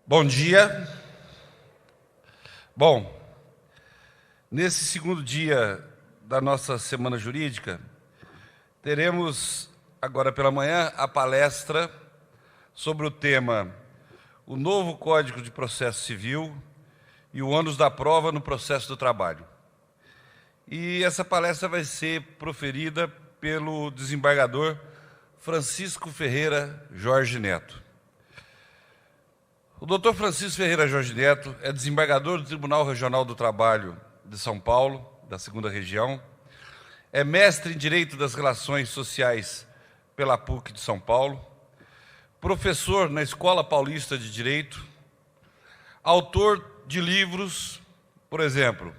Bom dia. Bom, nesse segundo dia da nossa Semana Jurídica, teremos agora pela manhã a palestra sobre o tema O Novo Código de Processo Civil e o ônus da prova no processo do trabalho. E essa palestra vai ser proferida pelo desembargador Francisco Ferreira Jorge Neto. O doutor Francisco Ferreira Jorge Neto é desembargador do Tribunal Regional do Trabalho de São Paulo, da 2ª Região, é mestre em Direito das Relações Sociais pela PUC de São Paulo, professor na Escola Paulista de Direito, autor de livros, por exemplo,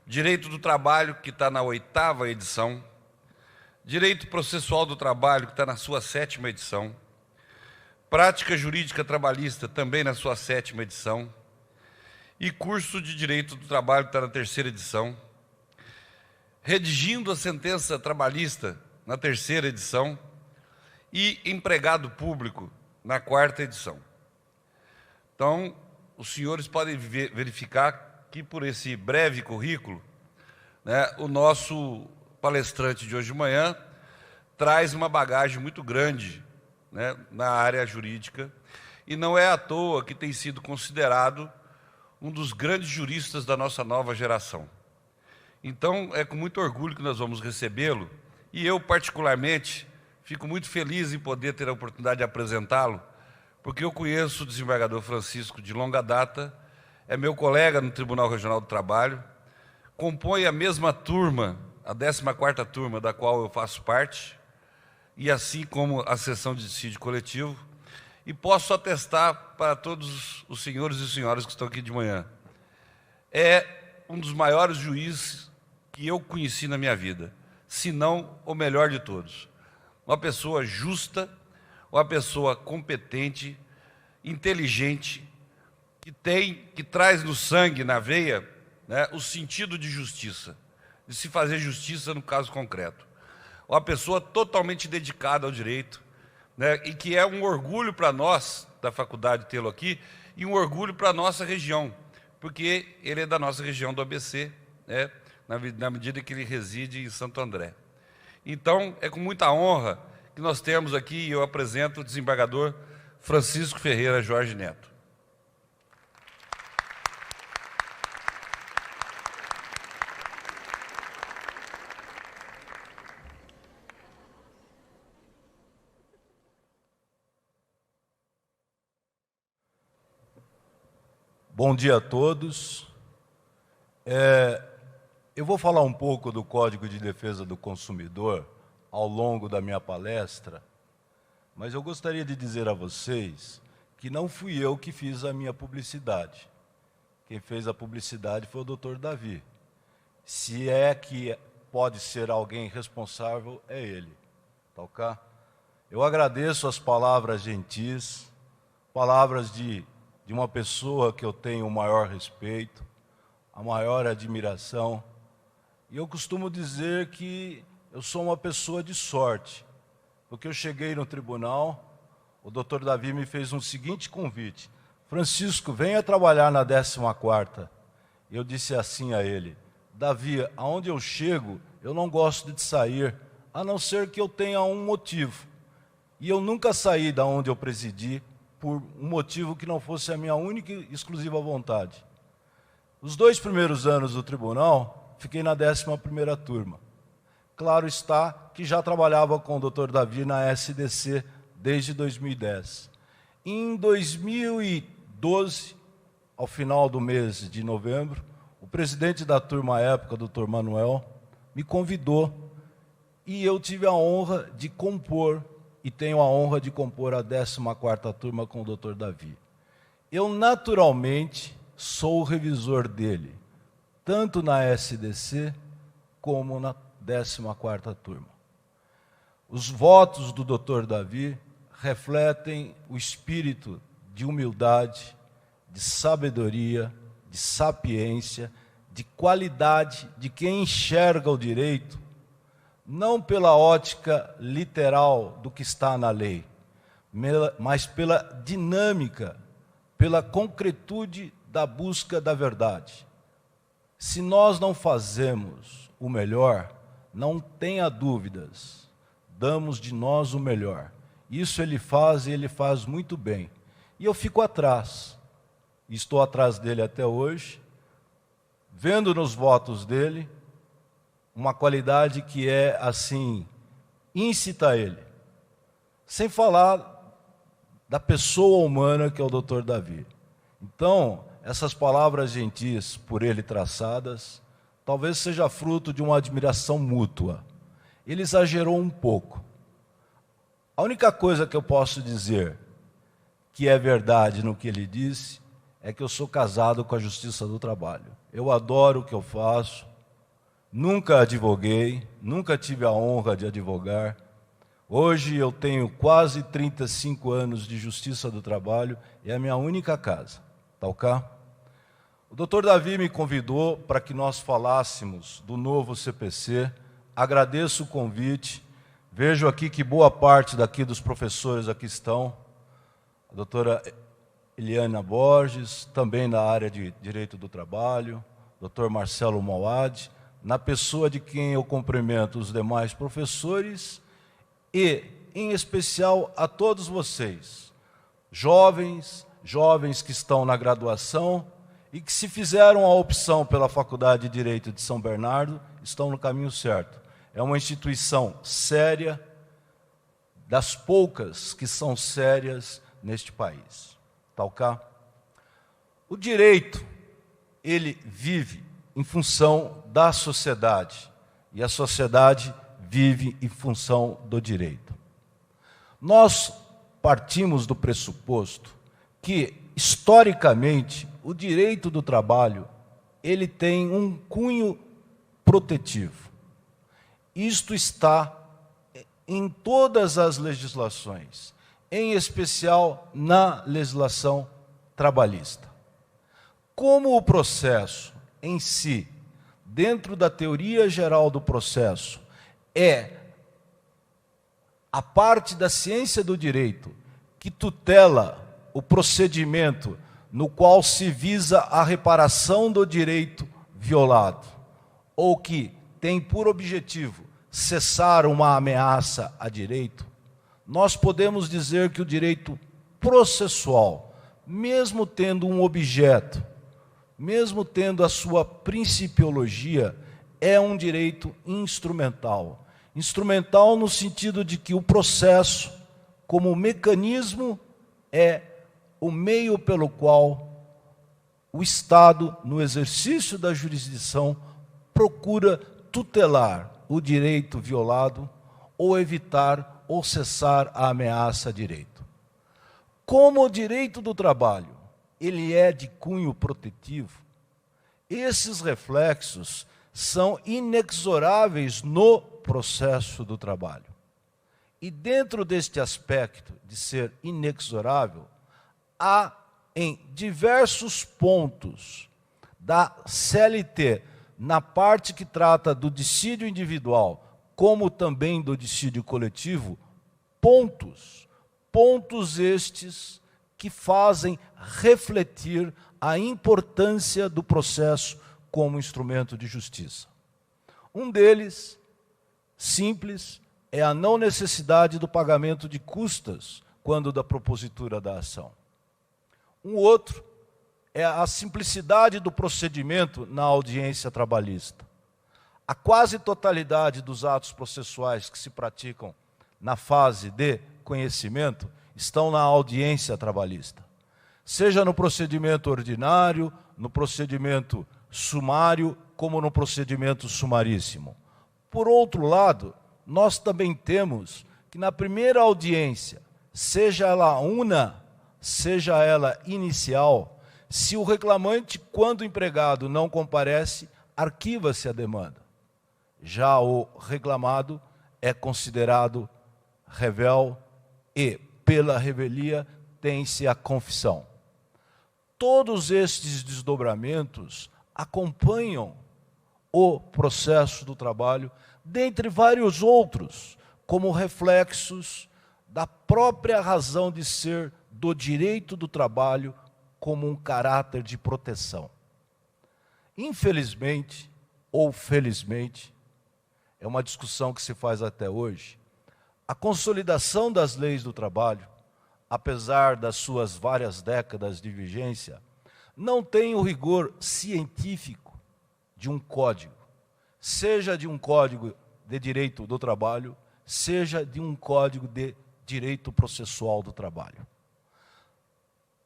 Direito do Trabalho, que está na 8ª edição, Direito Processual do Trabalho, que está na sua 7ª edição, Prática Jurídica Trabalhista, também na sua 7ª edição, e Curso de Direito do Trabalho, que está na 3ª edição, Redigindo a Sentença Trabalhista, na 3ª edição, e Empregado Público, na 4ª edição. Então, os senhores podem verificar que, por esse breve currículo, o nosso palestrante de hoje de manhã traz uma bagagem muito grande na área jurídica, e não é à toa que tem sido considerado um dos grandes juristas da nossa nova geração. Então, é com muito orgulho que nós vamos recebê-lo, e eu, particularmente, fico muito feliz em poder ter a oportunidade de apresentá-lo, porque eu conheço o desembargador Francisco de longa data, é meu colega no Tribunal Regional do Trabalho, compõe a mesma turma, a 14ª turma da qual eu faço parte, e assim como a sessão de dissídio coletivo, e posso atestar para todos os senhores e senhoras que estão aqui de manhã. É um dos maiores juízes que eu conheci na minha vida, se não o melhor de todos. Uma pessoa justa, uma pessoa competente, inteligente, que traz no sangue, na veia, o sentido de justiça, de se fazer justiça no caso concreto. Uma pessoa totalmente dedicada ao direito, e que é um orgulho para nós, da faculdade, tê-lo aqui, e um orgulho para a nossa região, porque ele é da nossa região do ABC, na medida que ele reside em Santo André. Então, é com muita honra que nós temos aqui, e eu apresento o desembargador Francisco Ferreira Jorge Neto. Bom dia a todos. Eu vou falar um pouco do Código de Defesa do Consumidor ao longo da minha palestra, mas eu gostaria de dizer a vocês que não fui eu que fiz a minha publicidade. Quem fez a publicidade foi o Dr. Davi. Se é que pode ser alguém responsável, é ele. Tá ok? Eu agradeço as palavras gentis, palavras de uma pessoa que eu tenho o maior respeito, a maior admiração. E eu costumo dizer que eu sou uma pessoa de sorte, porque eu cheguei no tribunal, o doutor Davi me fez um seguinte convite: Francisco, venha trabalhar na 14ª. Eu disse assim a ele: Davi, aonde eu chego, eu não gosto de sair, a não ser que eu tenha um motivo. E eu nunca saí da onde eu presidi, por um motivo que não fosse a minha única e exclusiva vontade. Os 2 primeiros anos do tribunal, fiquei na 11ª turma. Claro está que já trabalhava com o Dr. Davi na SDC desde 2010. Em 2012, ao final do mês de novembro, o presidente da turma à época, Dr. Manuel, me convidou e eu tive a honra de compor, e tenho a honra de compor a 14ª turma com o Dr. Davi. Eu, naturalmente, sou o revisor dele, tanto na SDC como na 14ª turma. Os votos do Dr. Davi refletem o espírito de humildade, de sabedoria, de sapiência, de qualidade de quem enxerga o direito não pela ótica literal do que está na lei, mas pela dinâmica pela concretude da busca da verdade. Se nós não fazemos o melhor, não tenha dúvidas, damos de nós o melhor. Isso ele faz e ele faz muito bem. E eu fico atrás, estou atrás dele até hoje, vendo nos votos dele uma qualidade que é, assim, íncita a ele. Sem falar da pessoa humana que é o Dr. Davi. Então, essas palavras gentis por ele traçadas, talvez seja fruto de uma admiração mútua. Ele exagerou um pouco. A única coisa que eu posso dizer que é verdade no que ele disse é que eu sou casado com a Justiça do Trabalho. Eu adoro o que eu faço, nunca advoguei, nunca tive a honra de advogar. Hoje eu tenho quase 35 anos de Justiça do Trabalho e é a minha única casa. Tá ok? O Dr. Davi me convidou para que nós falássemos do novo CPC. Agradeço o convite. Vejo aqui que boa parte daqui dos professores aqui estão. A doutora Eliana Borges, também na área de Direito do Trabalho, Dr. Marcelo Mauad, na pessoa de quem eu cumprimento os demais professores e, em especial, a todos vocês, jovens que estão na graduação e que, se fizeram a opção pela Faculdade de Direito de São Bernardo, estão no caminho certo. É uma instituição séria, das poucas que são sérias neste país. Tá ok? O direito, ele vive em função da sociedade, e a sociedade vive em função do direito. Nós partimos do pressuposto que, historicamente, o direito do trabalho, ele tem um cunho protetivo. Isto está em todas as legislações, em especial na legislação trabalhista. Como o processo em si, dentro da teoria geral do processo, é a parte da ciência do direito que tutela o procedimento no qual se visa a reparação do direito violado, ou que tem por objetivo cessar uma ameaça a direito, nós podemos dizer que o direito processual, mesmo tendo um objeto, mesmo tendo a sua principiologia, é um direito instrumental. Instrumental no sentido de que o processo, como mecanismo, é o meio pelo qual o Estado, no exercício da jurisdição, procura tutelar o direito violado ou evitar ou cessar a ameaça a direito. Como o direito do trabalho, ele é de cunho protetivo, esses reflexos são inexoráveis no processo do trabalho. E dentro deste aspecto de ser inexorável, há em diversos pontos da CLT, na parte que trata do dissídio individual, como também do dissídio coletivo, pontos estes que fazem refletir a importância do processo como instrumento de justiça. Um deles, simples, é a não necessidade do pagamento de custas quando da propositura da ação. Um outro é a simplicidade do procedimento na audiência trabalhista. A quase totalidade dos atos processuais que se praticam na fase de conhecimento estão na audiência trabalhista. Seja no procedimento ordinário, no procedimento sumário, como no procedimento sumaríssimo. Por outro lado, nós também temos que na primeira audiência, seja ela una, seja ela inicial, se o reclamante, quando empregado, não comparece, arquiva-se a demanda. Já o reclamado é considerado revel e, pela revelia, tem-se a confissão. Todos estes desdobramentos acompanham o processo do trabalho, dentre vários outros, como reflexos da própria razão de ser do direito do trabalho como um caráter de proteção. Infelizmente, ou felizmente, é uma discussão que se faz até hoje, a consolidação das leis do trabalho, apesar das suas várias décadas de vigência, não tem o rigor científico de um código, seja de um código de direito do trabalho, seja de um código de direito processual do trabalho.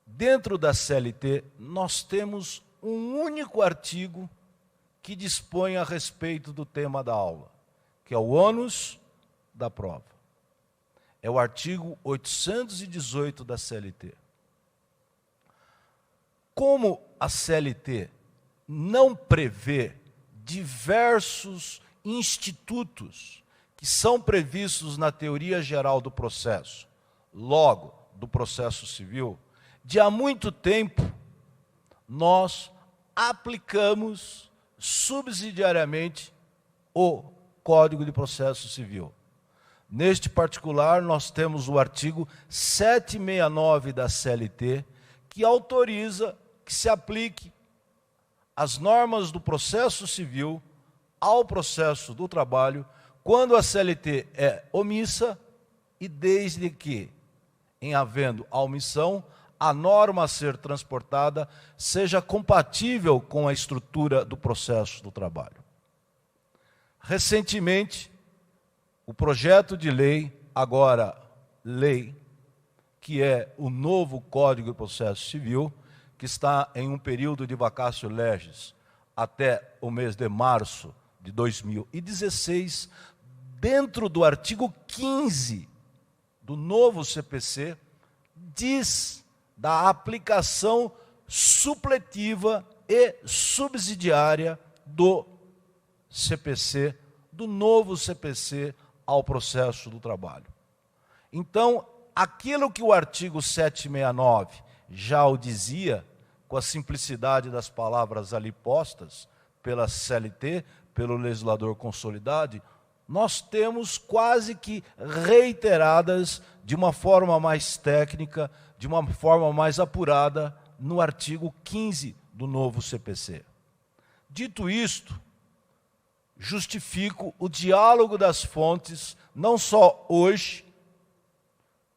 Dentro da CLT, nós temos um único artigo que dispõe a respeito do tema da aula, que é o ônus da prova. É o artigo 818 da CLT. Como a CLT não prevê diversos institutos que são previstos na teoria geral do processo, logo, do processo civil, de há muito tempo, nós aplicamos subsidiariamente o Código de Processo Civil. Neste particular, nós temos o artigo 769 da CLT, que autoriza que se aplique as normas do processo civil ao processo do trabalho, quando a CLT é omissa e desde que, em havendo a omissão, a norma a ser transportada seja compatível com a estrutura do processo do trabalho. Recentemente, o projeto de lei, agora lei, que é o novo Código de Processo Civil, que está em um período de vacatio legis até o mês de março de 2016, dentro do artigo 15 do novo CPC, diz da aplicação supletiva e subsidiária do CPC, do novo CPC, ao processo do trabalho. Então, aquilo que o artigo 769 já o dizia, com a simplicidade das palavras ali postas pela CLT, pelo legislador consolidado, nós temos quase que reiteradas de uma forma mais técnica, de uma forma mais apurada, no artigo 15 do novo CPC. Dito isto, justifico o diálogo das fontes, não só hoje,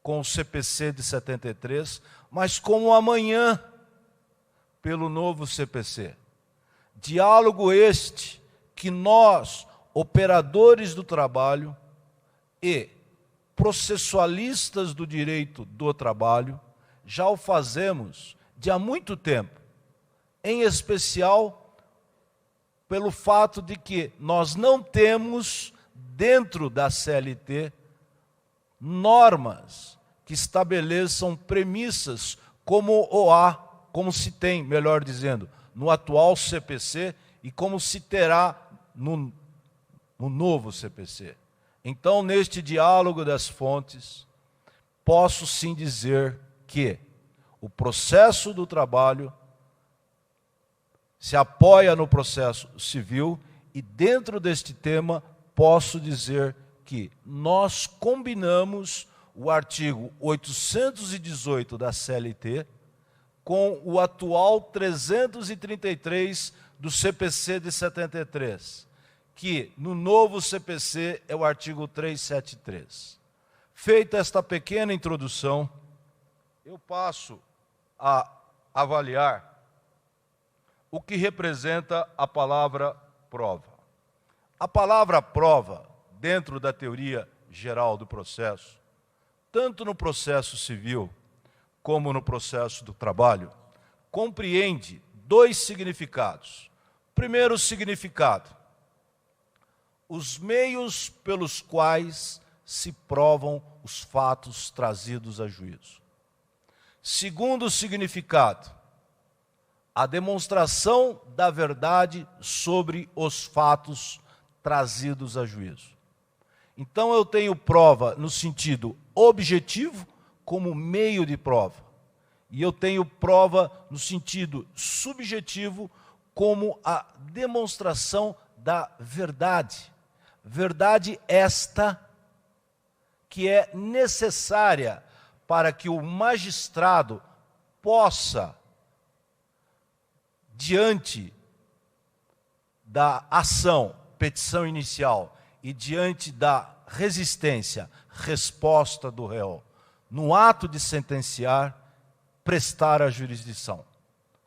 com o CPC de 73, mas como amanhã, pelo novo CPC. Diálogo este que nós, operadores do trabalho e processualistas do direito do trabalho, já o fazemos de há muito tempo, em especial pelo fato de que nós não temos, dentro da CLT, normas que estabeleçam premissas como se tem, melhor dizendo, no atual CPC e como se terá no novo CPC. Então, neste diálogo das fontes, posso sim dizer que o processo do trabalho se apoia no processo civil e dentro deste tema posso dizer que nós combinamos o artigo 818 da CLT com o atual 333 do CPC de 73, que no novo CPC é o artigo 373. Feita esta pequena introdução, eu passo a avaliar o que representa a palavra prova. A palavra prova, dentro da teoria geral do processo, tanto no processo civil como no processo do trabalho, compreende dois significados. Primeiro significado, os meios pelos quais se provam os fatos trazidos a juízo. Segundo significado, a demonstração da verdade sobre os fatos trazidos a juízo. Então eu tenho prova no sentido objetivo, como meio de prova. E eu tenho prova no sentido subjetivo, como a demonstração da verdade. Verdade esta que é necessária para que o magistrado possa diante da ação, petição inicial, e diante da resistência, resposta do réu, no ato de sentenciar, prestar a jurisdição.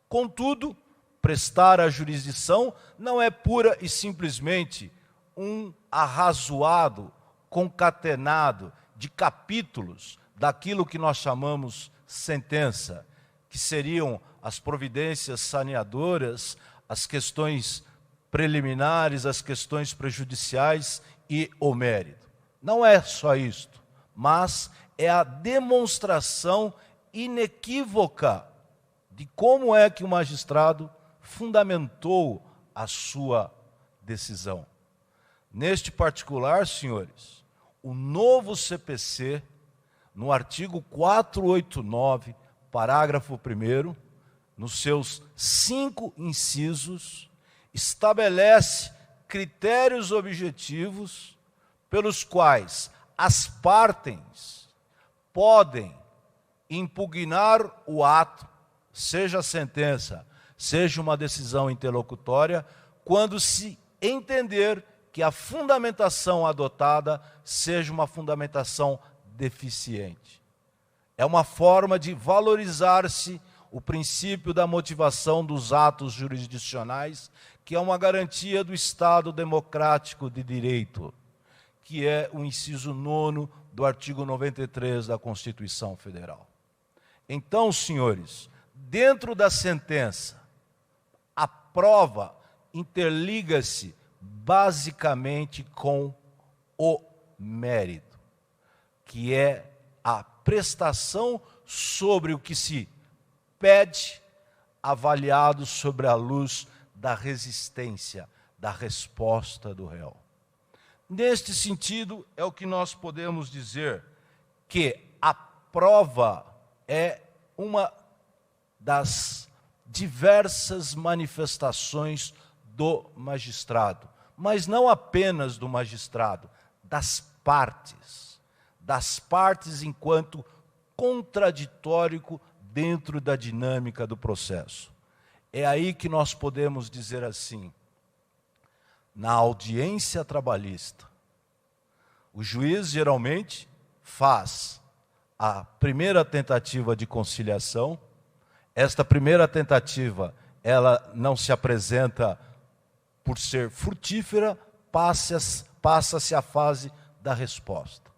Contudo, prestar a jurisdição não é pura e simplesmente um arrazoado, concatenado de capítulos daquilo que nós chamamos sentença, que seriam as providências saneadoras, as questões preliminares, as questões prejudiciais e o mérito. Não é só isto, mas é a demonstração inequívoca de como é que o magistrado fundamentou a sua decisão. Neste particular, senhores, o novo CPC, no artigo 489, parágrafo 1º, nos seus 5 incisos, estabelece critérios objetivos pelos quais as partes podem impugnar o ato, seja a sentença, seja uma decisão interlocutória, quando se entender que a fundamentação adotada seja uma fundamentação deficiente. É uma forma de valorizar-se o princípio da motivação dos atos jurisdicionais, que é uma garantia do Estado democrático de direito, que é o inciso 9º do artigo 93 da Constituição Federal. Então, senhores, dentro da sentença, a prova interliga-se basicamente com o mérito, que é a prestação sobre o que se pede, avaliado sobre a luz da resistência, da resposta do réu. Neste sentido, é o que nós podemos dizer, que a prova é uma das diversas manifestações do magistrado, mas não apenas do magistrado, das partes enquanto contraditório dentro da dinâmica do processo. É aí que nós podemos dizer assim: na audiência trabalhista, o juiz geralmente faz a primeira tentativa de conciliação. Esta primeira tentativa, ela não se apresenta por ser frutífera, passa-se a fase da resposta.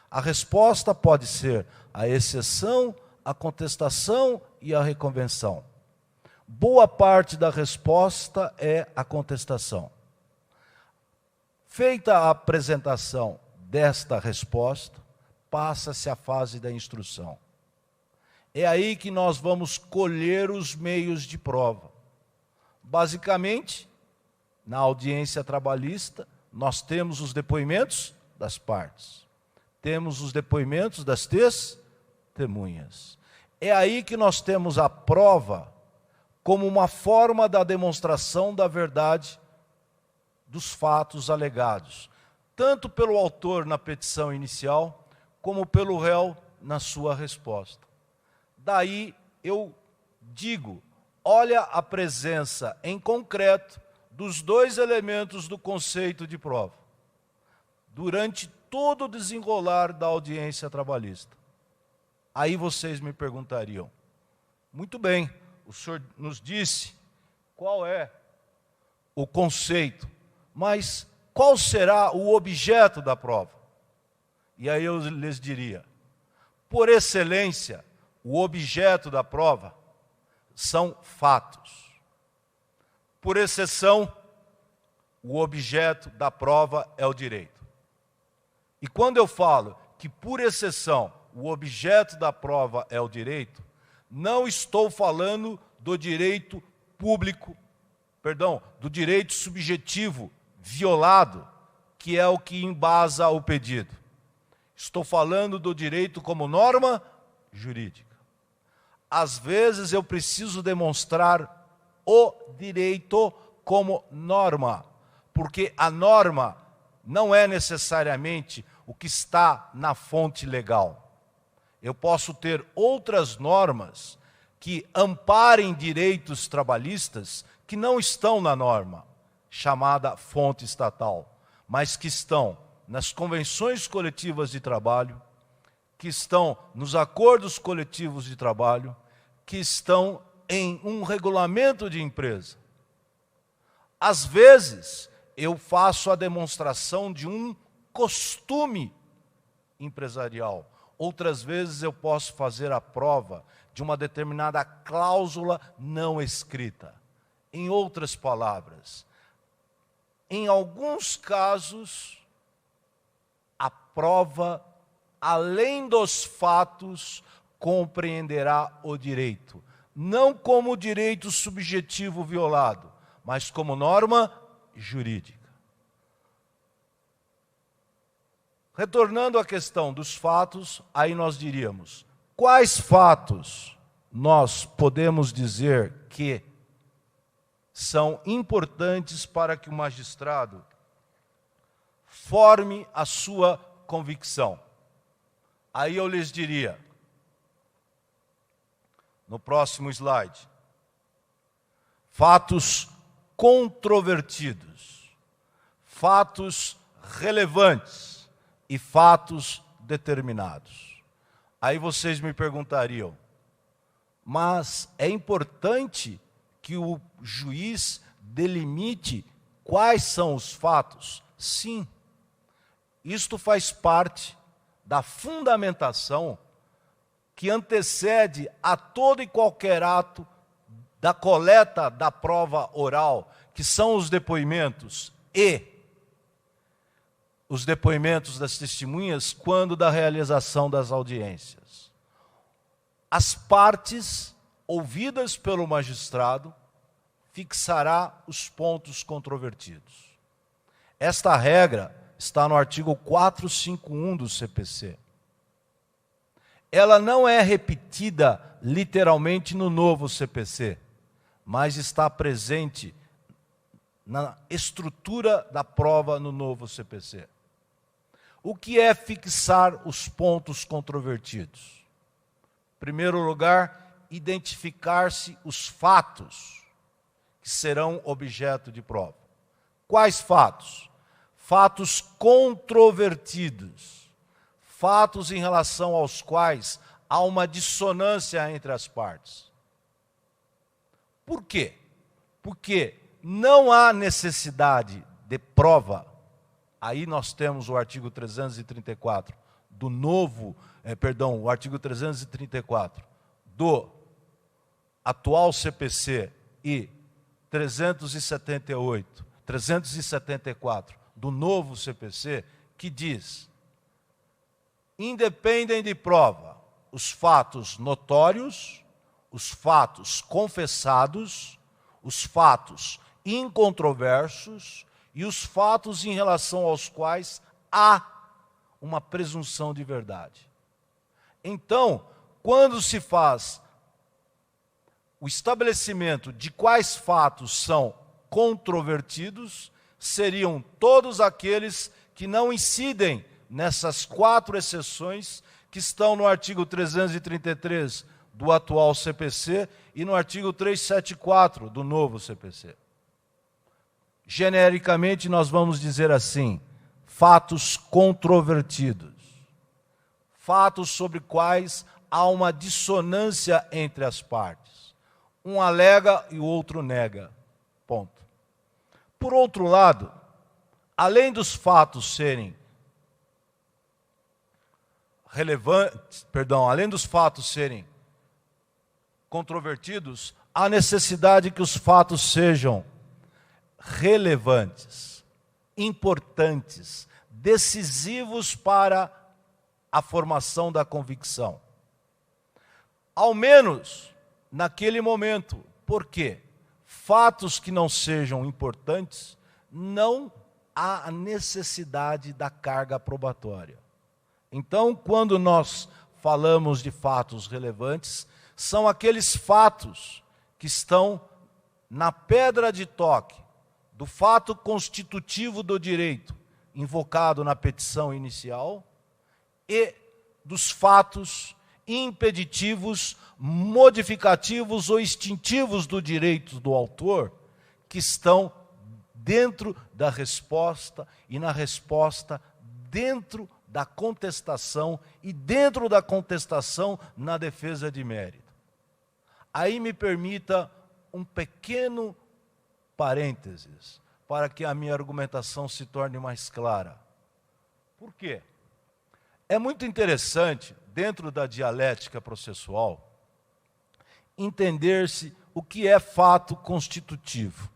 A resposta pode ser a exceção, a contestação e a reconvenção. Boa parte da resposta é a contestação. Feita a apresentação desta resposta, passa-se a fase da instrução. É aí que nós vamos colher os meios de prova. Basicamente, na audiência trabalhista, nós temos os depoimentos das partes. Temos os depoimentos das testemunhas. É aí que nós temos a prova como uma forma da demonstração da verdade dos fatos alegados, tanto pelo autor na petição inicial, como pelo réu na sua resposta. Daí eu digo, olha a presença em concreto dos dois elementos do conceito de prova, durante todo o desenrolar da audiência trabalhista. Aí vocês me perguntariam, muito bem, o senhor nos disse qual é o conceito, mas qual será o objeto da prova? E aí eu lhes diria, por excelência, o objeto da prova são fatos. Por exceção, o objeto da prova é o direito. E quando eu falo que, por exceção, o objeto da prova é o direito, não estou falando do direito público, do direito subjetivo violado, que é o que embasa o pedido. Estou falando do direito como norma jurídica. Às vezes eu preciso demonstrar o direito como norma, porque a norma não é necessariamente o que está na fonte legal. Eu posso ter outras normas que amparem direitos trabalhistas que não estão na norma, chamada fonte estatal, mas que estão nas convenções coletivas de trabalho, que estão nos acordos coletivos de trabalho, que estão em um regulamento de empresa. Às vezes, eu faço a demonstração de um costume empresarial. Outras vezes, eu posso fazer a prova de uma determinada cláusula não escrita. Em outras palavras, em alguns casos, a prova, além dos fatos, compreenderá o direito. Não como direito subjetivo violado, mas como norma jurídica. Retornando à questão dos fatos, aí nós diríamos, quais fatos nós podemos dizer que são importantes para que o magistrado forme a sua convicção? Aí eu lhes diria, no próximo slide, fatos controvertidos, fatos relevantes e fatos determinados. Aí vocês me perguntariam, mas é importante que o juiz delimite quais são os fatos? Sim, isto faz parte da fundamentação que antecede a todo e qualquer ato da coleta da prova oral, que são os depoimentos e os depoimentos das testemunhas quando da realização das audiências. As partes, ouvidas pelo magistrado, fixará os pontos controvertidos. Esta regra está no artigo 451 do CPC. Ela não é repetida literalmente no novo CPC, mas está presente na estrutura da prova no novo CPC. O que é fixar os pontos controvertidos? Em primeiro lugar, identificar-se os fatos que serão objeto de prova. Quais fatos? Fatos controvertidos. Fatos em relação aos quais há uma dissonância entre as partes. Por quê? Porque não há necessidade de prova. Aí nós temos o artigo 334 do novo, o artigo 334 do atual CPC e 374 do novo CPC, que diz: independem de prova os fatos notórios, os fatos confessados, os fatos incontroversos e os fatos em relação aos quais há uma presunção de verdade. Então, quando se faz o estabelecimento de quais fatos são controvertidos, seriam todos aqueles que não incidem nessas 4 exceções que estão no artigo 333 do atual CPC e no artigo 374 do novo CPC. Genericamente, nós vamos dizer assim: fatos controvertidos, fatos sobre quais há uma dissonância entre as partes. Um alega e o outro nega. Ponto. Por outro lado, além dos fatos serem relevantes, além dos fatos serem controvertidos, há necessidade que os fatos sejam relevantes, importantes, decisivos para a formação da convicção. Ao menos naquele momento. Por quê? Fatos que não sejam importantes, não há a necessidade da carga probatória. Então, quando nós falamos de fatos relevantes, são aqueles fatos que estão na pedra de toque do fato constitutivo do direito, invocado na petição inicial, e dos fatos impeditivos, modificativos ou extintivos do direito do autor que estão dentro da resposta e na resposta dentro da contestação e dentro da contestação na defesa de mérito. Aí me permita um pequeno parênteses para que a minha argumentação se torne mais clara. Por quê? É muito interessante, dentro da dialética processual, entender-se o que é fato constitutivo.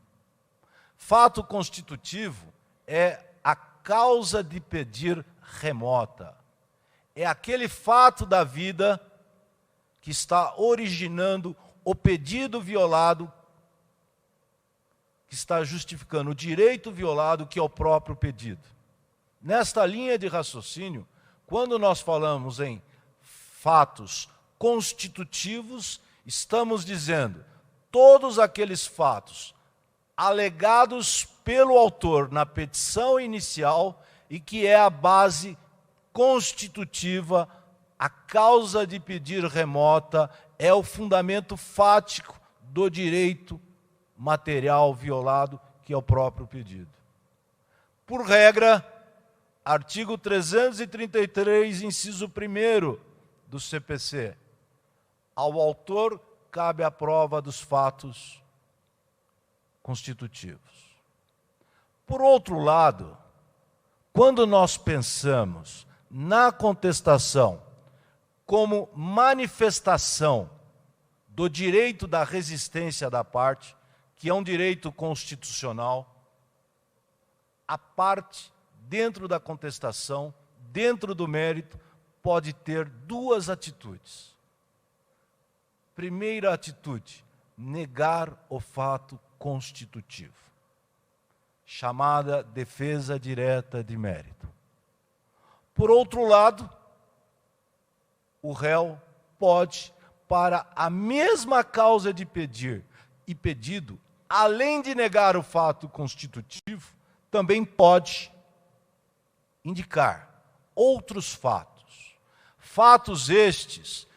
Fato constitutivo é a causa de pedir remota. É aquele fato da vida que está originando o pedido violado, que está justificando o direito violado, que é o próprio pedido. Nesta linha de raciocínio, quando nós falamos em fatos constitutivos, estamos dizendo todos aqueles fatos alegados pelo autor na petição inicial e que é a base constitutiva, a causa de pedir remota, é o fundamento fático do direito material violado, que é o próprio pedido. Por regra, artigo 333, inciso 1º do CPC, ao autor cabe a prova dos fatos constitutivos. Por outro lado, quando nós pensamos na contestação como manifestação do direito da resistência da parte, que é um direito constitucional, a parte, dentro da contestação, dentro do mérito, pode ter duas atitudes. Primeira atitude, negar o fato constitutivo, chamada defesa direta de mérito. Por outro lado, o réu pode, para a mesma causa de pedir e pedido, além de negar o fato constitutivo, também pode indicar outros fatos. Fatos estes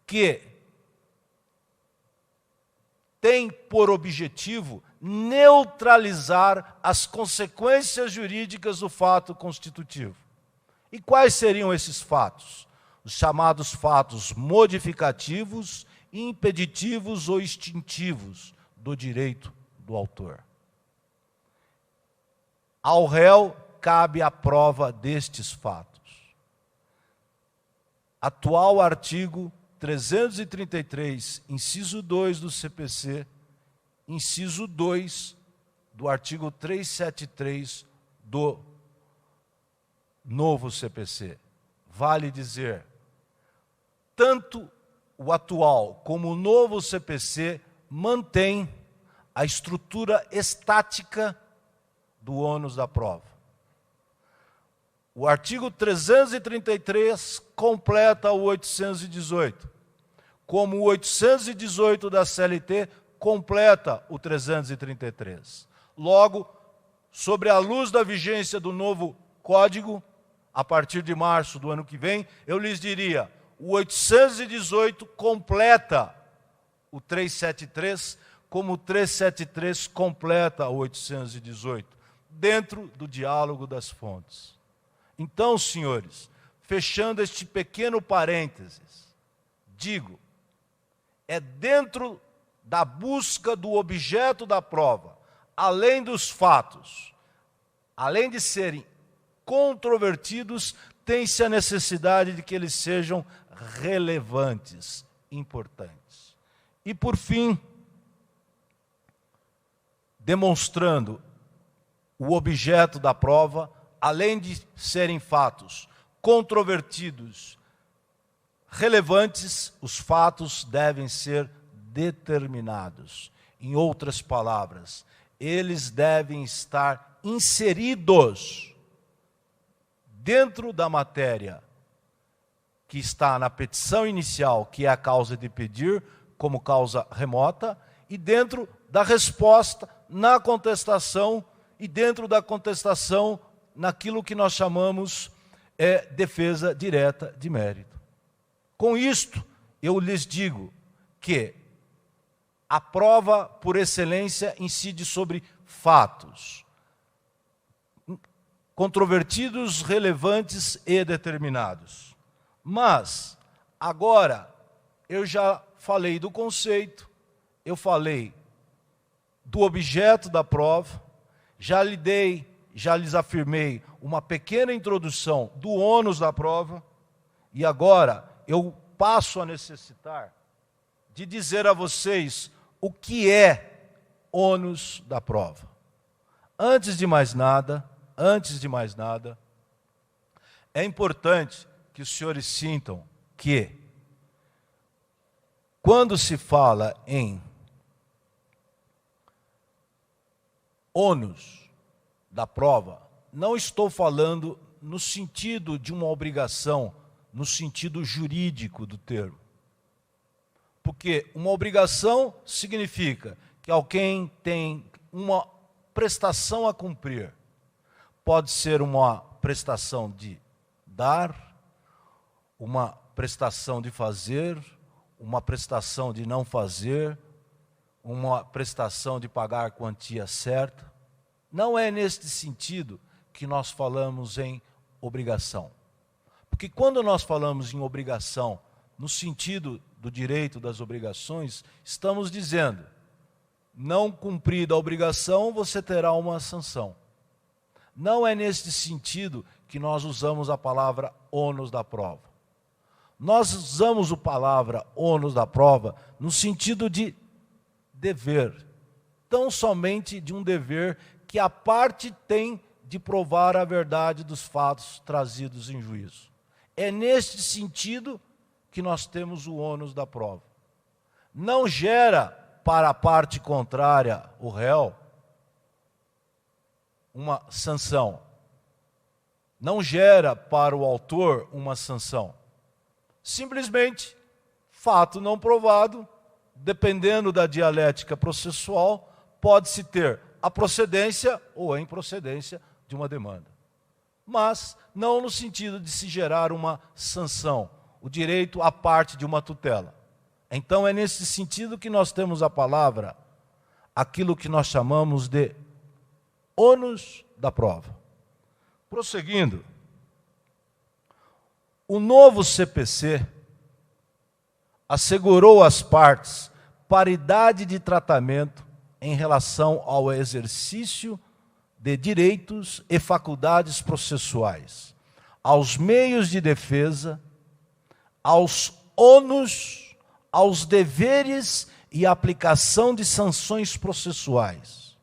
que têm por objetivo neutralizar as consequências jurídicas do fato constitutivo. E quais seriam esses fatos? Os chamados fatos modificativos, impeditivos ou extintivos do direito do autor. Ao réu cabe a prova destes fatos. Atual artigo 333, inciso 2 do CPC, inciso 2 do artigo 373 do novo CPC. Vale dizer, tanto o atual como o novo CPC mantém a estrutura estática do ônus da prova. O artigo 333 completa o 818, como o 818 da CLT completa o 333. Logo, sobre a luz da vigência do novo Código, a partir de março do ano que vem, eu lhes diria, o 818 completa o 373, como o 373 completa o 818, dentro do diálogo das fontes. Então, senhores, fechando este pequeno parênteses, digo, é dentro da busca do objeto da prova, além dos fatos, além de serem controvertidos, tem-se a necessidade de que eles sejam relevantes, importantes. E, por fim, demonstrando o objeto da prova, além de serem fatos controvertidos, relevantes, os fatos devem ser determinados. Em outras palavras, eles devem estar inseridos dentro da matéria que está na petição inicial, que é a causa de pedir, como causa remota, e dentro da resposta na contestação, e dentro da contestação naquilo que nós chamamos defesa direta de mérito. Com isto, eu lhes digo que a prova por excelência incide sobre fatos controvertidos, relevantes e determinados. Mas, agora, eu já falei do conceito, eu falei do objeto da prova, já lhes afirmei uma pequena introdução do ônus da prova, e agora eu passo a necessitar de dizer a vocês o que é ônus da prova. Antes de mais nada, é importante que os senhores sintam que, quando se fala em ônus da prova, não estou falando no sentido de uma obrigação, no sentido jurídico do termo. Porque uma obrigação significa que alguém tem uma prestação a cumprir. Pode ser uma prestação de dar, uma prestação de fazer, uma prestação de não fazer, uma prestação de pagar a quantia certa. Não é neste sentido que nós falamos em obrigação. Porque quando nós falamos em obrigação, no sentido do direito das obrigações, estamos dizendo, não cumprida a obrigação, você terá uma sanção. Não é neste sentido que nós usamos a palavra ônus da prova. Nós usamos a palavra ônus da prova no sentido de dever, tão somente de um dever que a parte tem de provar a verdade dos fatos trazidos em juízo. É neste sentido que nós temos o ônus da prova. Não gera para a parte contrária, o réu, uma sanção. Não gera para o autor uma sanção. Simplesmente, fato não provado, dependendo da dialética processual, pode-se ter a procedência ou a improcedência de uma demanda. Mas não no sentido de se gerar uma sanção, o direito à parte de uma tutela. Então é nesse sentido que nós temos a palavra, aquilo que nós chamamos de ônus da prova. Prosseguindo, o novo CPC assegurou às partes paridade de tratamento em relação ao exercício de direitos e faculdades processuais, aos meios de defesa, aos ônus, aos deveres e aplicação de sanções processuais,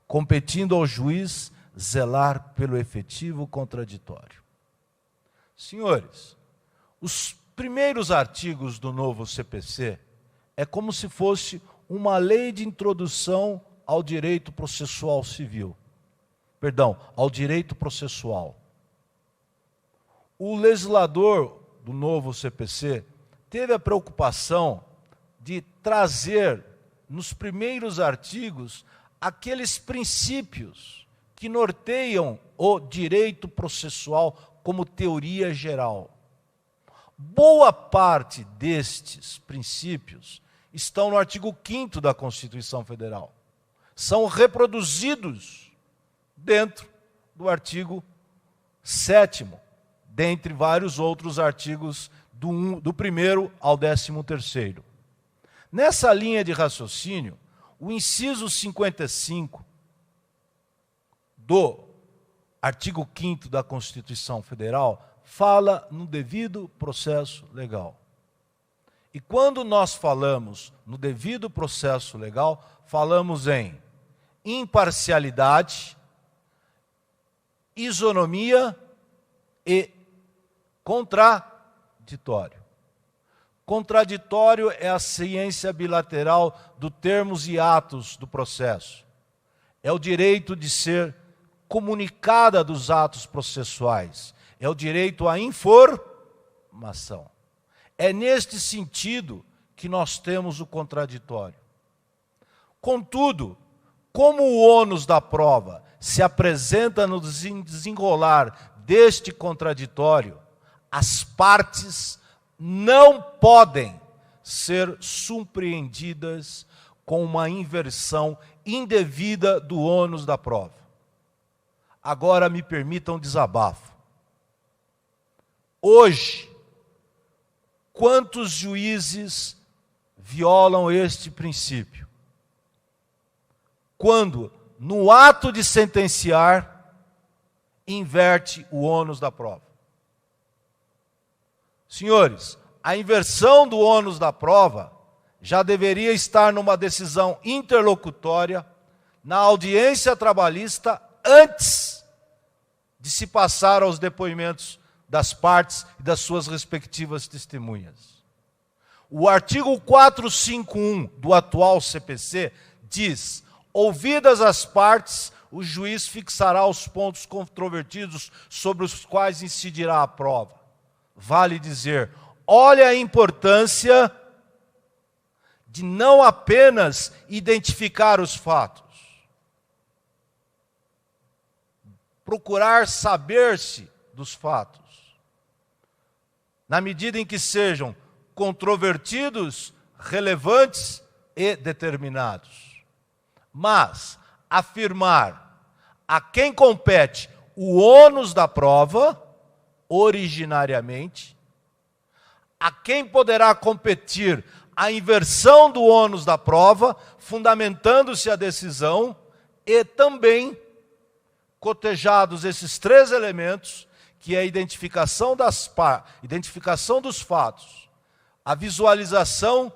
competindo ao juiz zelar pelo efetivo contraditório. Senhores, os primeiros artigos do novo CPC é como se fosse uma lei de introdução ao direito processual civil. Perdão, ao direito processual. O legislador do novo CPC teve a preocupação de trazer nos primeiros artigos aqueles princípios que norteiam o direito processual como teoria geral. Boa parte destes princípios estão no artigo 5º da Constituição Federal. São reproduzidos dentro do artigo 7º, dentre vários outros artigos do 1º ao 13º. Nessa linha de raciocínio, o inciso 55 do artigo 5º da Constituição Federal fala no devido processo legal. E quando nós falamos no devido processo legal, falamos em imparcialidade, isonomia e contraditório. Contraditório é a ciência bilateral dos termos e atos do processo. É o direito de ser comunicada dos atos processuais. É o direito à informação. É neste sentido que nós temos o contraditório. Contudo, como o ônus da prova se apresenta no desenrolar deste contraditório, as partes não podem ser surpreendidas com uma inversão indevida do ônus da prova. Agora me permitam um desabafo. Hoje, quantos juízes violam este princípio? Quando, no ato de sentenciar, inverte o ônus da prova. Senhores, a inversão do ônus da prova já deveria estar numa decisão interlocutória, na audiência trabalhista, antes de se passar aos depoimentos das partes e das suas respectivas testemunhas. O artigo 451 do atual CPC diz: ouvidas as partes, o juiz fixará os pontos controvertidos sobre os quais incidirá a prova. Vale dizer, olha a importância de não apenas identificar os fatos, procurar saber-se dos fatos, na medida em que sejam controvertidos, relevantes e determinados. Mas afirmar a quem compete o ônus da prova, originariamente, a quem poderá competir a inversão do ônus da prova, fundamentando-se a decisão, e também, cotejados esses três elementos, que é a identificação dos fatos, a visualização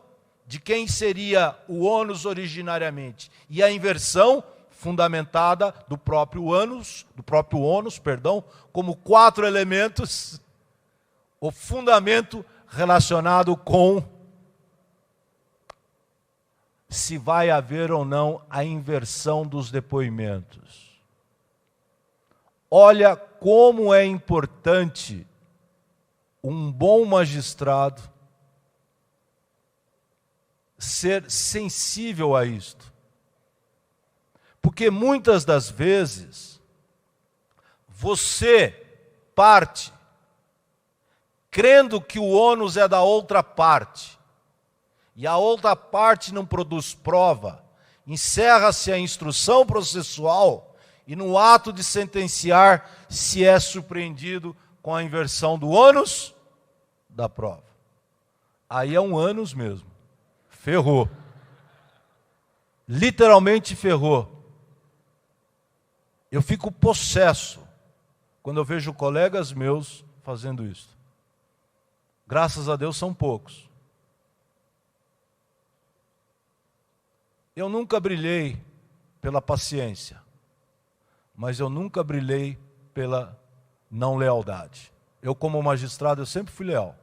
de quem seria o ônus originariamente, e a inversão fundamentada do próprio ônus, como quatro elementos, o fundamento relacionado com se vai haver ou não a inversão dos depoimentos. Olha como é importante um bom magistrado ser sensível a isto. Porque muitas das vezes, você parte crendo que o ônus é da outra parte, e a outra parte não produz prova, encerra-se a instrução processual, e no ato de sentenciar se é surpreendido com a inversão do ônus da prova. Aí é um ônus mesmo. Ferrou. Literalmente ferrou. Eu fico possesso quando eu vejo colegas meus fazendo isso. Graças a Deus são poucos. Eu nunca brilhei pela paciência, mas eu nunca brilhei pela não lealdade. Eu, como magistrado, eu sempre fui leal.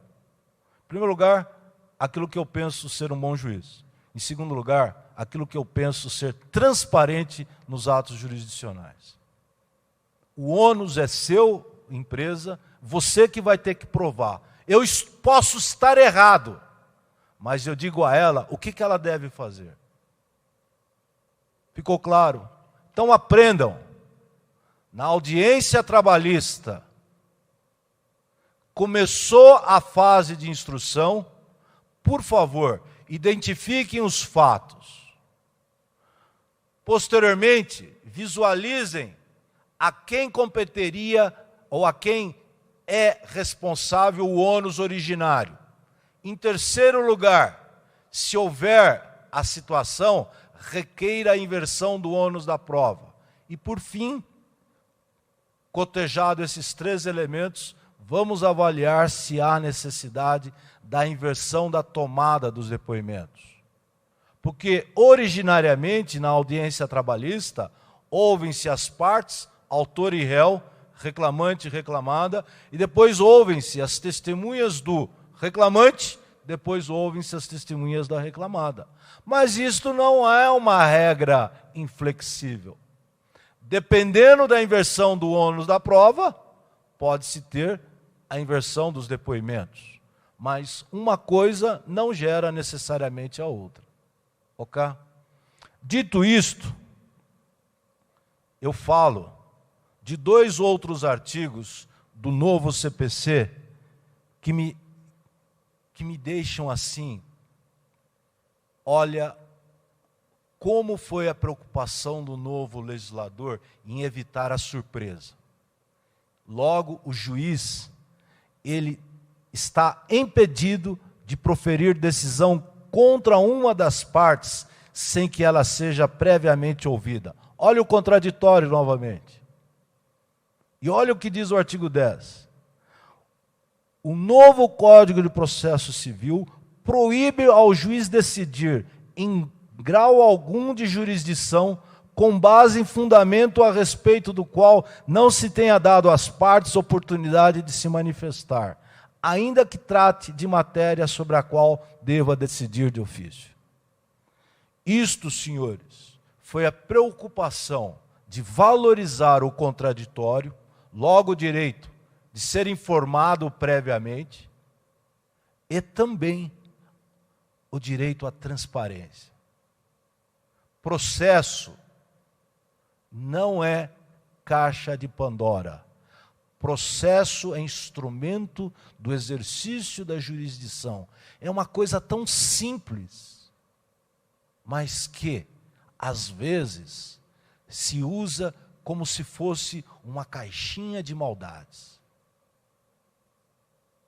Em primeiro lugar, aquilo que eu penso ser um bom juiz. Em segundo lugar, aquilo que eu penso ser transparente nos atos jurisdicionais. O ônus é seu, empresa, você que vai ter que provar. Eu posso estar errado, mas eu digo a ela o que ela deve fazer. Ficou claro? Então aprendam. Na audiência trabalhista, começou a fase de instrução, por favor, identifiquem os fatos. Posteriormente, visualizem a quem competeria ou a quem é responsável o ônus originário. Em terceiro lugar, se houver a situação, requeira a inversão do ônus da prova. E por fim, cotejado esses três elementos, vamos avaliar se há necessidade da inversão da tomada dos depoimentos. Porque, originariamente, na audiência trabalhista, ouvem-se as partes, autor e réu, reclamante e reclamada, e depois ouvem-se as testemunhas do reclamante, depois ouvem-se as testemunhas da reclamada. Mas isto não é uma regra inflexível. Dependendo da inversão do ônus da prova, pode-se ter a inversão dos depoimentos. Mas uma coisa não gera necessariamente a outra. Ok? Dito isto, eu falo de dois outros artigos do novo CPC que me que me deixam assim. Olha como foi a preocupação do novo legislador em evitar a surpresa. Logo, o juiz, ele está impedido de proferir decisão contra uma das partes sem que ela seja previamente ouvida. Olha o contraditório novamente. E olha o que diz o artigo 10. O novo Código de Processo Civil proíbe ao juiz decidir em grau algum de jurisdição com base em fundamento a respeito do qual não se tenha dado às partes oportunidade de se manifestar, ainda que trate de matéria sobre a qual deva decidir de ofício. Isto, senhores, foi a preocupação de valorizar o contraditório, logo o direito de ser informado previamente, e também o direito à transparência. Processo não é caixa de Pandora. Processo é instrumento do exercício da jurisdição. É uma coisa tão simples, mas que, às vezes, se usa como se fosse uma caixinha de maldades.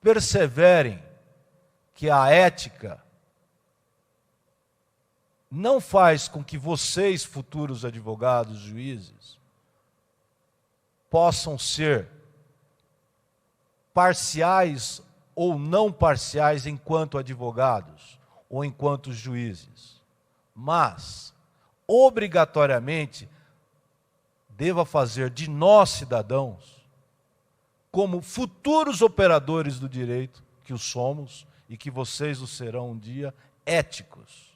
Perseverem que a ética não faz com que vocês, futuros advogados, juízes, possam ser parciais ou não parciais enquanto advogados ou enquanto juízes, mas, obrigatoriamente, deva fazer de nós, cidadãos, como futuros operadores do direito, que o somos e que vocês o serão um dia, éticos.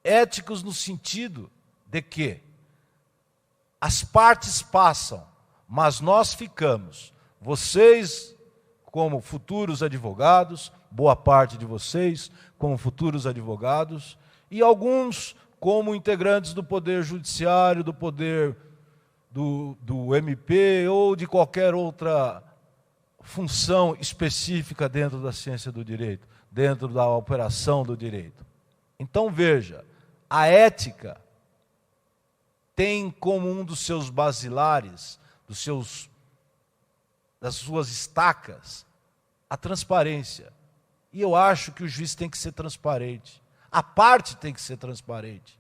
Éticos no sentido de que as partes passam, mas nós ficamos. Vocês, como futuros advogados, boa parte de vocês, como futuros advogados, e alguns como integrantes do Poder Judiciário, do Poder do MP ou de qualquer outra função específica dentro da ciência do direito, dentro da operação do direito. Então veja, a ética tem como um dos seus basilares, das suas estacas, a transparência. E eu acho que o juiz tem que ser transparente. A parte tem que ser transparente.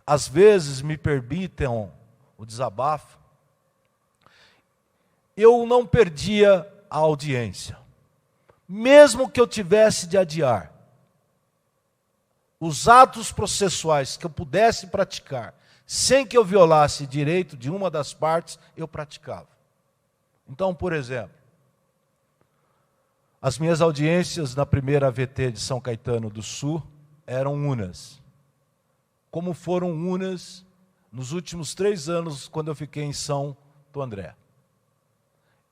Às vezes, me permitam o desabafo, eu não perdia a audiência. Mesmo que eu tivesse de adiar os atos processuais que eu pudesse praticar, sem que eu violasse direito de uma das partes, eu praticava. Então, por exemplo, as minhas audiências na primeira AVT de São Caetano do Sul eram unas. Como foram unas nos últimos 3 anos, quando eu fiquei em São André.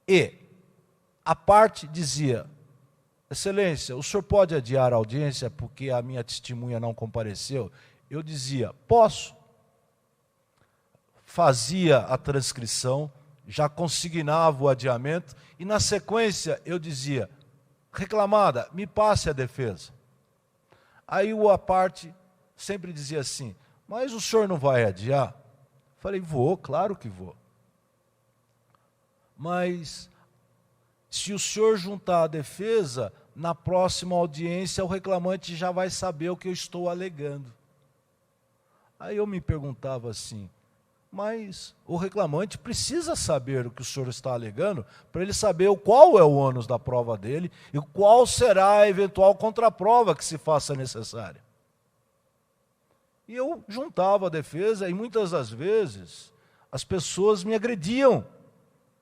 E a parte dizia: Excelência, o senhor pode adiar a audiência porque a minha testemunha não compareceu? Eu dizia: posso. Fazia a transcrição, já consignava o adiamento, e na sequência eu dizia: reclamada, me passe a defesa. Aí a parte sempre dizia assim: mas o senhor não vai adiar? Falei: vou, claro que vou. Mas se o senhor juntar a defesa, na próxima audiência o reclamante já vai saber o que eu estou alegando. Aí eu me perguntava assim: mas o reclamante precisa saber o que o senhor está alegando para ele saber qual é o ônus da prova dele e qual será a eventual contraprova que se faça necessária. E eu juntava a defesa e muitas das vezes as pessoas me agrediam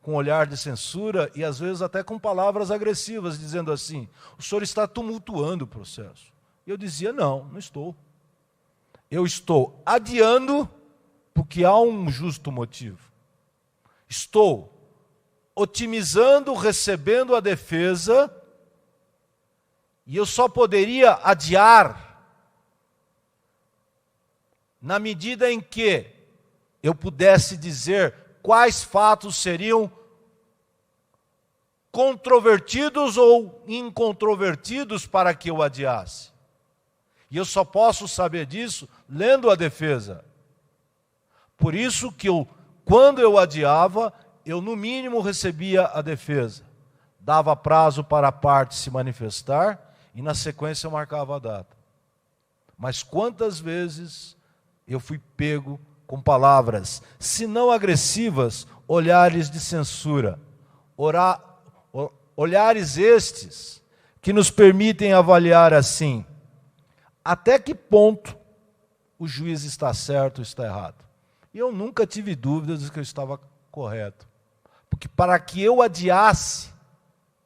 com olhar de censura e às vezes até com palavras agressivas, dizendo assim: o senhor está tumultuando o processo. E eu dizia: não estou. Eu estou adiando porque há um justo motivo. Estou otimizando, recebendo a defesa, e eu só poderia adiar na medida em que eu pudesse dizer quais fatos seriam controvertidos ou incontrovertidos para que eu adiasse. E eu só posso saber disso lendo a defesa. Por isso que quando eu adiava, eu no mínimo recebia a defesa. Dava prazo para a parte se manifestar e na sequência eu marcava a data. Mas quantas vezes eu fui pego com palavras, se não agressivas, olhares de censura. Olhares estes que nos permitem avaliar assim, até que ponto o juiz está certo ou está errado. E eu nunca tive dúvidas de que eu estava correto. Porque para que eu adiasse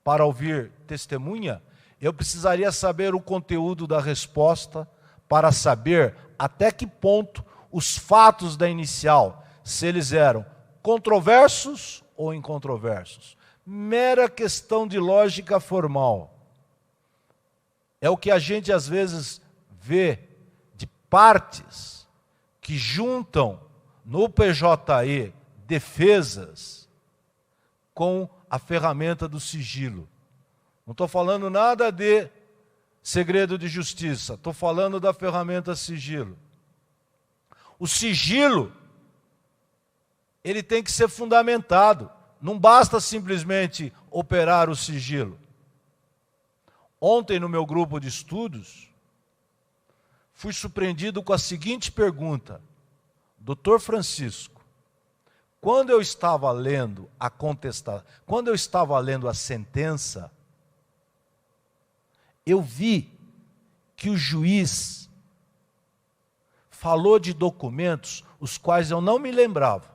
para ouvir testemunha, eu precisaria saber o conteúdo da resposta para saber até que ponto os fatos da inicial, se eles eram controversos ou incontroversos. Mera questão de lógica formal. É o que a gente às vezes vê de partes que juntam no PJE defesas com a ferramenta do sigilo. Não estou falando nada de segredo de justiça, estou falando da ferramenta sigilo. O sigilo, ele tem que ser fundamentado. Não basta simplesmente operar o sigilo. Ontem, no meu grupo de estudos, fui surpreendido com a seguinte pergunta. Doutor Francisco, quando eu estava lendo a sentença, eu vi que o juiz falou de documentos os quais eu não me lembrava.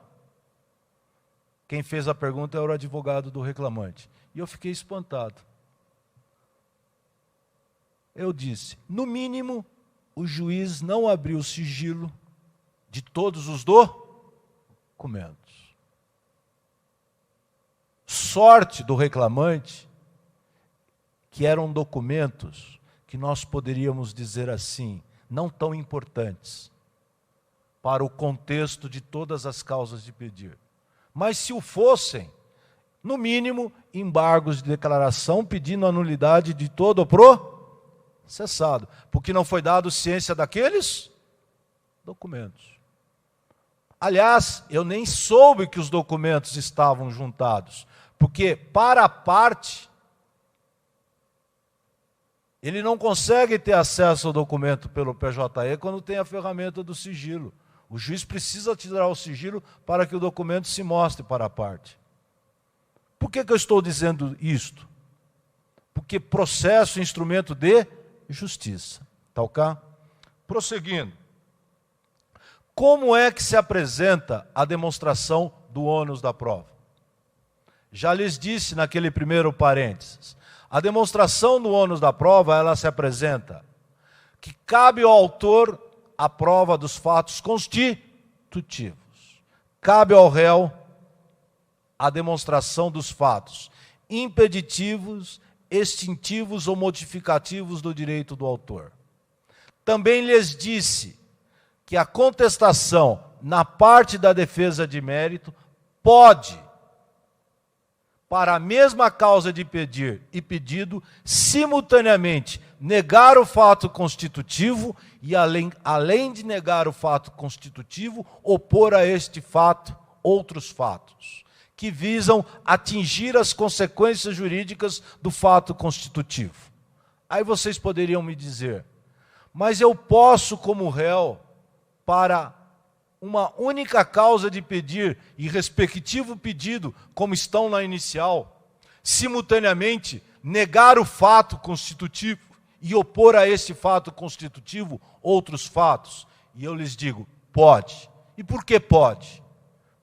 Quem fez a pergunta era o advogado do reclamante. E eu fiquei espantado. Eu disse, no mínimo, o juiz não abriu o sigilo de todos os documentos. Sorte do reclamante que eram documentos que nós poderíamos dizer assim, não tão importantes para o contexto de todas as causas de pedir. Mas se o fossem, no mínimo, embargos de declaração pedindo a nulidade de todo o processado, porque não foi dado ciência daqueles documentos. Aliás, eu nem soube que os documentos estavam juntados, porque para a parte, ele não consegue ter acesso ao documento pelo PJE quando tem a ferramenta do sigilo. O juiz precisa tirar o sigilo para que o documento se mostre para a parte. Por que eu estou dizendo isto? Porque processo é instrumento de justiça. Tá ok? Prosseguindo. Como é que se apresenta a demonstração do ônus da prova? Já lhes disse naquele primeiro parênteses. A demonstração do ônus da prova, ela se apresenta que cabe ao autor a prova dos fatos constitutivos. Cabe ao réu a demonstração dos fatos impeditivos, extintivos ou modificativos do direito do autor. Também lhes disse que a contestação na parte da defesa de mérito pode, para a mesma causa de pedir e pedido, simultaneamente negar o fato constitutivo e, além de negar o fato constitutivo, opor a este fato outros fatos, que visam atingir as consequências jurídicas do fato constitutivo. Aí vocês poderiam me dizer, mas eu posso, como réu, para uma única causa de pedir e respectivo pedido, como estão na inicial, simultaneamente negar o fato constitutivo e opor a este fato constitutivo outros fatos? E eu lhes digo, pode. E por que pode?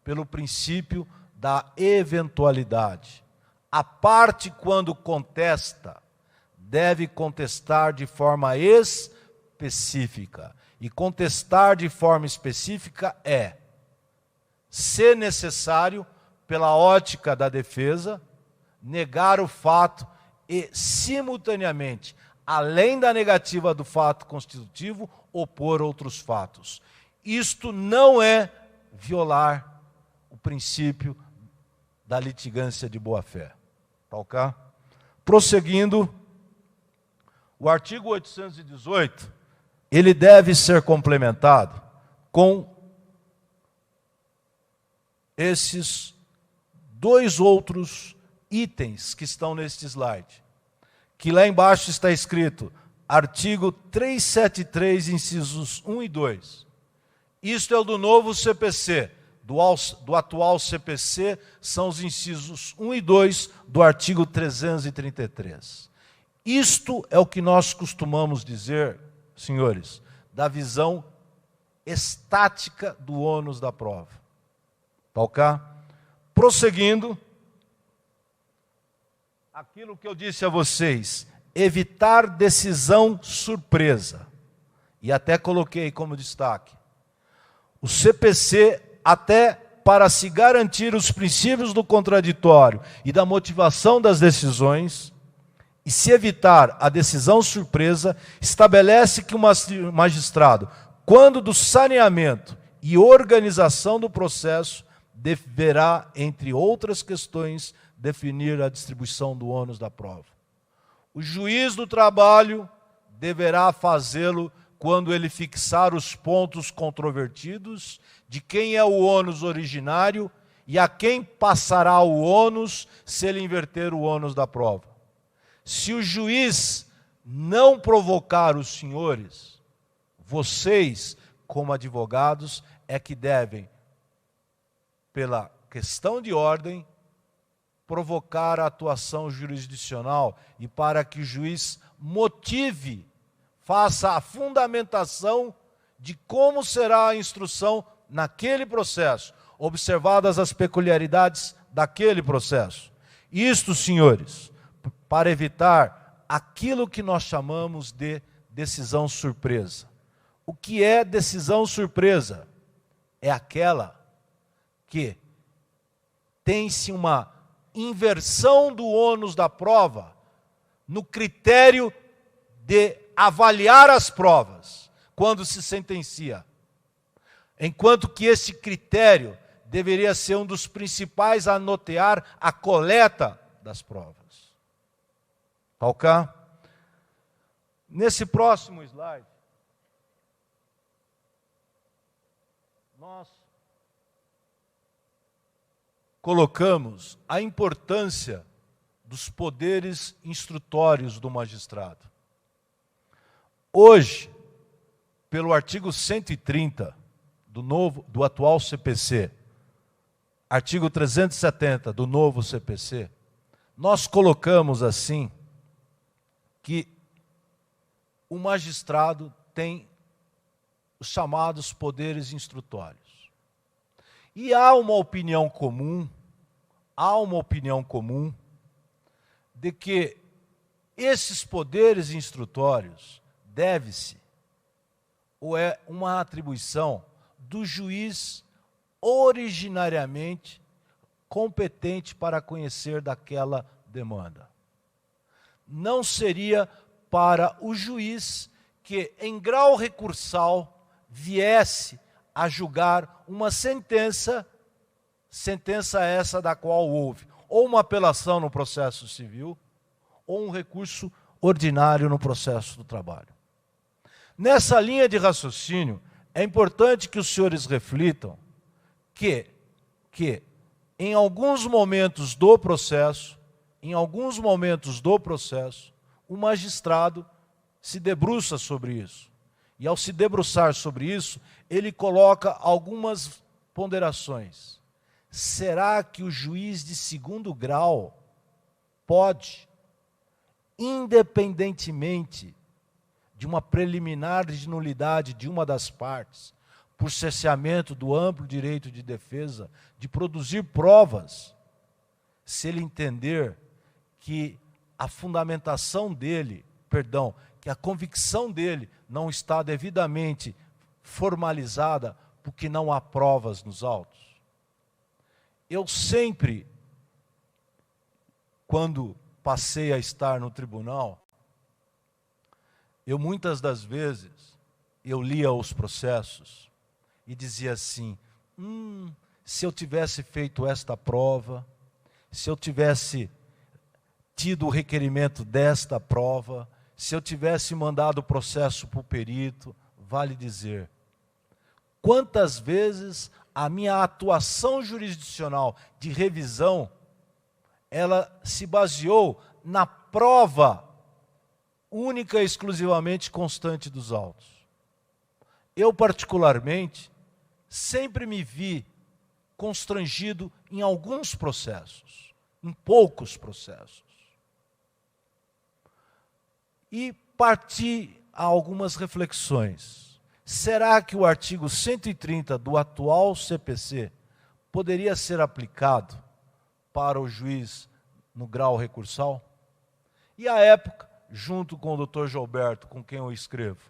Pelo princípio da eventualidade. A parte, quando contesta, deve contestar de forma específica. E contestar de forma específica é, se necessário, pela ótica da defesa, negar o fato e, simultaneamente, além da negativa do fato constitutivo, opor outros fatos. Isto não é violar o princípio da litigância de boa-fé. Tá ok? Prosseguindo, o artigo 818, ele deve ser complementado com esses dois outros itens que estão neste slide, que lá embaixo está escrito, artigo 373, incisos 1 e 2. Isto é o do novo CPC, do atual CPC, são os incisos 1 e 2 do artigo 333. Isto é o que nós costumamos dizer, senhores, da visão estática do ônus da prova. Tá ok? Prosseguindo, aquilo que eu disse a vocês, evitar decisão surpresa. E até coloquei como destaque. O CPC, até para se garantir os princípios do contraditório e da motivação das decisões, e se evitar a decisão surpresa, estabelece que o magistrado, quando do saneamento e organização do processo, deverá, entre outras questões, definir a distribuição do ônus da prova. O juiz do trabalho deverá fazê-lo quando ele fixar os pontos controvertidos de quem é o ônus originário e a quem passará o ônus se ele inverter o ônus da prova. Se o juiz não provocar os senhores, vocês, como advogados, é que devem, pela questão de ordem, provocar a atuação jurisdicional e para que o juiz motive, faça a fundamentação de como será a instrução naquele processo, observadas as peculiaridades daquele processo. Isto, senhores, para evitar aquilo que nós chamamos de decisão surpresa. O que é decisão surpresa? É aquela que tem-se uma inversão do ônus da prova no critério de avaliar as provas quando se sentencia. Enquanto que esse critério deveria ser um dos principais a nortear a coleta das provas. Tá ok? Nesse próximo slide, nós colocamos a importância dos poderes instrutórios do magistrado. Hoje, pelo artigo 130 do atual CPC, artigo 370 do novo CPC, nós colocamos assim que o magistrado tem os chamados poderes instrutórios. E há uma opinião comum de que esses poderes instrutórios deve-se, ou é uma atribuição do juiz originariamente competente para conhecer daquela demanda. Não seria para o juiz que, em grau recursal, viesse a julgar uma sentença essa da qual houve ou uma apelação no processo civil ou um recurso ordinário no processo do trabalho. Nessa linha de raciocínio, é importante que os senhores reflitam que em alguns momentos do processo, o magistrado se debruça sobre isso. E ao se debruçar sobre isso, ele coloca algumas ponderações. Será que o juiz de segundo grau pode, independentemente de uma preliminar de nulidade de uma das partes, por cerceamento do amplo direito de defesa, de produzir provas, se ele entender que a fundamentação dele, que a convicção dele não está devidamente formalizada porque não há provas nos autos? Eu sempre, quando passei a estar no tribunal, muitas das vezes, eu lia os processos e dizia assim, se eu tivesse feito esta prova, se eu tivesse tido o requerimento desta prova, se eu tivesse mandado o processo para o perito, vale dizer, quantas vezes a minha atuação jurisdicional de revisão, ela se baseou na prova única e exclusivamente constante dos autos. Eu, particularmente, sempre me vi constrangido em alguns processos, em poucos processos. E parti a algumas reflexões. Será que o artigo 130 do atual CPC poderia ser aplicado para o juiz no grau recursal? E à época, junto com o Dr. Gilberto, com quem eu escrevo,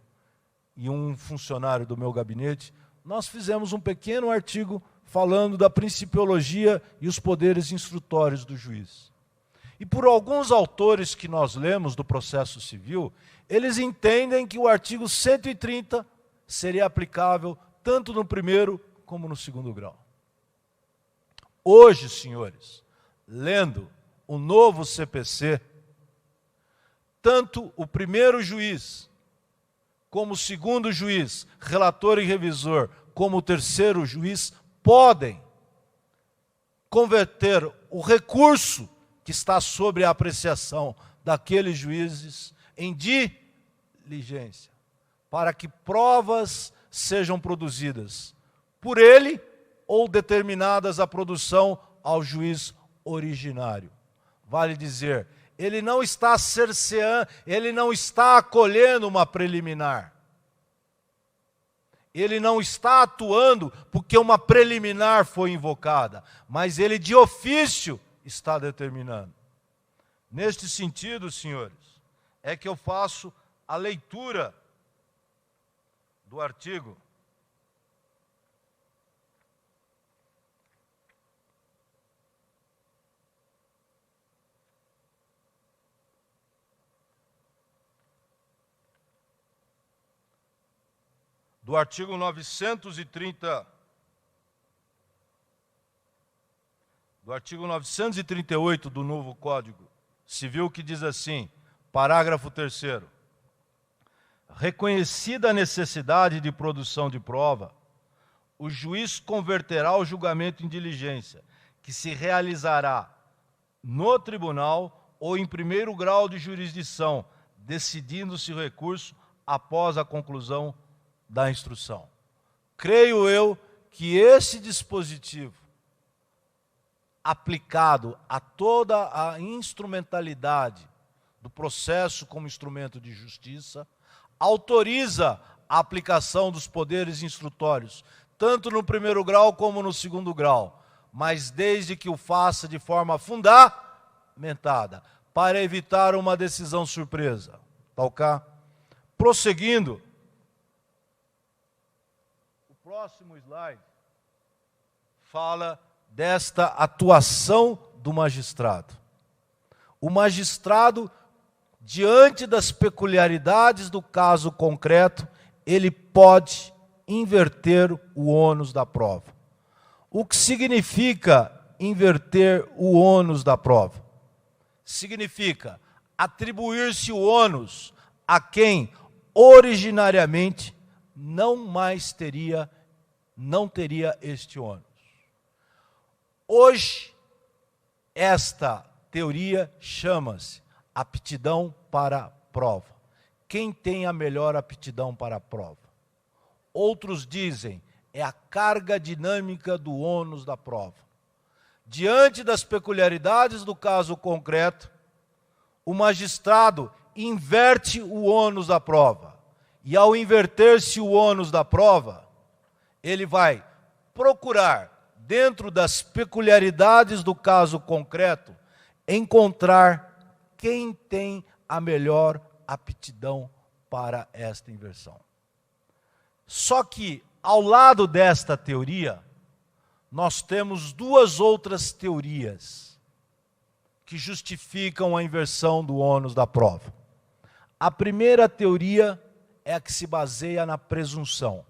e um funcionário do meu gabinete, nós fizemos um pequeno artigo falando da principiologia e os poderes instrutórios do juiz. E por alguns autores que nós lemos do processo civil, eles entendem que o artigo 130 seria aplicável tanto no primeiro como no segundo grau. Hoje, senhores, lendo o novo CPC, tanto o primeiro juiz, como o segundo juiz, relator e revisor, como o terceiro juiz, podem converter o recurso que está sobre a apreciação daqueles juízes em diligência, para que provas sejam produzidas por ele ou determinadas a produção ao juiz originário. Vale dizer, ele não está cerceando, ele não está acolhendo uma preliminar. Ele não está atuando porque uma preliminar foi invocada, mas ele de ofício está determinando. Neste sentido, senhores, é que eu faço a leitura do artigo do artigo 930, do artigo 938 do novo Código Civil, que diz assim, parágrafo 3º, reconhecida a necessidade de produção de prova, o juiz converterá o julgamento em diligência, que se realizará no tribunal ou em primeiro grau de jurisdição, decidindo-se o recurso após a conclusão da instrução. Creio eu que esse dispositivo, aplicado a toda a instrumentalidade do processo como instrumento de justiça, autoriza a aplicação dos poderes instrutórios, tanto no primeiro grau como no segundo grau, mas desde que o faça de forma fundamentada, para evitar uma decisão surpresa. Tá ok? Prosseguindo, o próximo slide fala desta atuação do magistrado. O magistrado, diante das peculiaridades do caso concreto, ele pode inverter o ônus da prova. O que significa inverter o ônus da prova? Significa atribuir-se o ônus a quem originariamente não teria este ônus. Hoje, esta teoria chama-se aptidão para a prova. Quem tem a melhor aptidão para a prova? Outros dizem, é a carga dinâmica do ônus da prova. Diante das peculiaridades do caso concreto, o magistrado inverte o ônus da prova. E ao inverter-se o ônus da prova, ele vai procurar, dentro das peculiaridades do caso concreto, encontrar quem tem a melhor aptidão para esta inversão. Só que, ao lado desta teoria, nós temos duas outras teorias que justificam a inversão do ônus da prova. A primeira teoria é a que se baseia na presunção.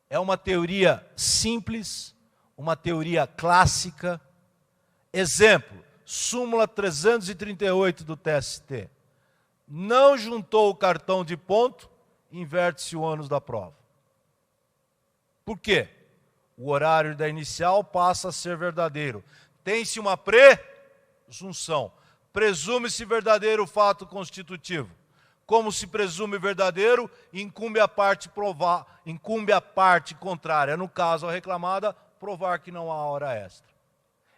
É uma teoria simples, uma teoria clássica, Exemplo, súmula 338 do TST. Não juntou o cartão de ponto, inverte-se o ônus da prova. Por quê? O horário da inicial passa a ser verdadeiro. Tem-se uma presunção. Presume-se verdadeiro o fato constitutivo. Como se presume verdadeiro, incumbe a parte contrária, no caso a reclamada, provar que não há hora extra.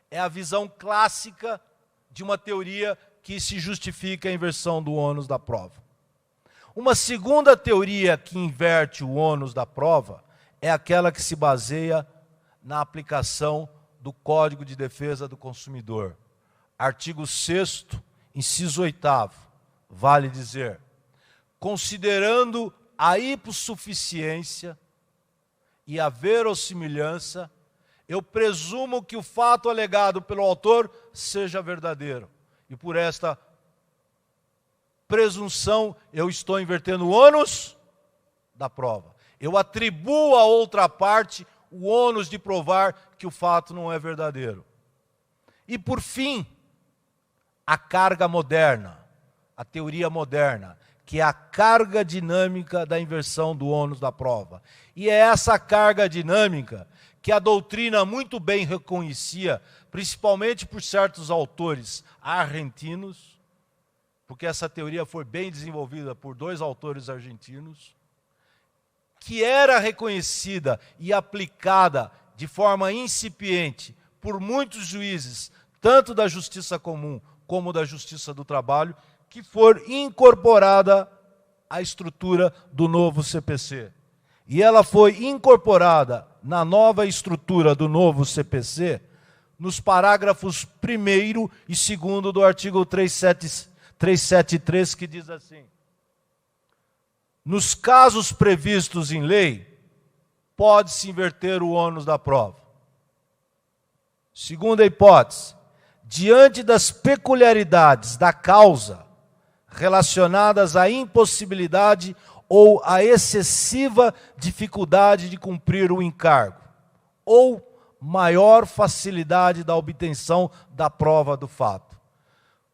É a visão clássica de uma teoria que se justifica a inversão do ônus da prova. Uma segunda teoria que inverte o ônus da prova é aquela que se baseia na aplicação do Código de Defesa do Consumidor. Artigo 6º, inciso 8º, vale dizer: considerando a hipossuficiência e a verossimilhança, eu presumo que o fato alegado pelo autor seja verdadeiro. E por esta presunção, eu estou invertendo o ônus da prova. Eu atribuo à outra parte o ônus de provar que o fato não é verdadeiro. E por fim, a carga moderna, a teoria moderna, que é a carga dinâmica da inversão do ônus da prova. E é essa carga dinâmica que a doutrina muito bem reconhecia, principalmente por certos autores argentinos, porque essa teoria foi bem desenvolvida por 2 autores argentinos, que era reconhecida e aplicada de forma incipiente por muitos juízes, tanto da justiça comum como da justiça do trabalho, que for incorporada à estrutura do novo CPC. E ela foi incorporada na nova estrutura do novo CPC, nos parágrafos 1º e 2º do artigo 373, que diz assim: nos casos previstos em lei, pode-se inverter o ônus da prova. Segunda hipótese, diante das peculiaridades da causa relacionadas à impossibilidade ou à excessiva dificuldade de cumprir o encargo, ou maior facilidade da obtenção da prova do fato.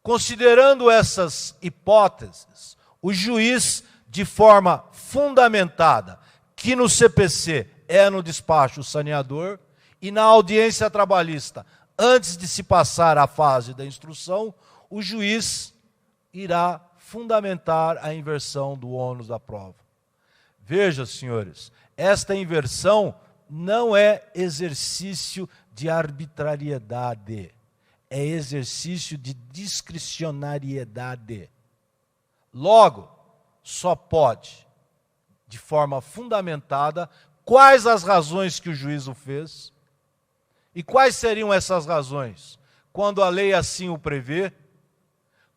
Considerando essas hipóteses, o juiz, de forma fundamentada, que no CPC é no despacho saneador e na audiência trabalhista, antes de se passar à fase da instrução, o juiz irá fundamentar a inversão do ônus da prova. Veja, senhores, esta inversão não é exercício de arbitrariedade, é exercício de discricionariedade. Logo, só pode, de forma fundamentada, quais as razões que o juiz o fez, e quais seriam essas razões? Quando a lei assim o prevê,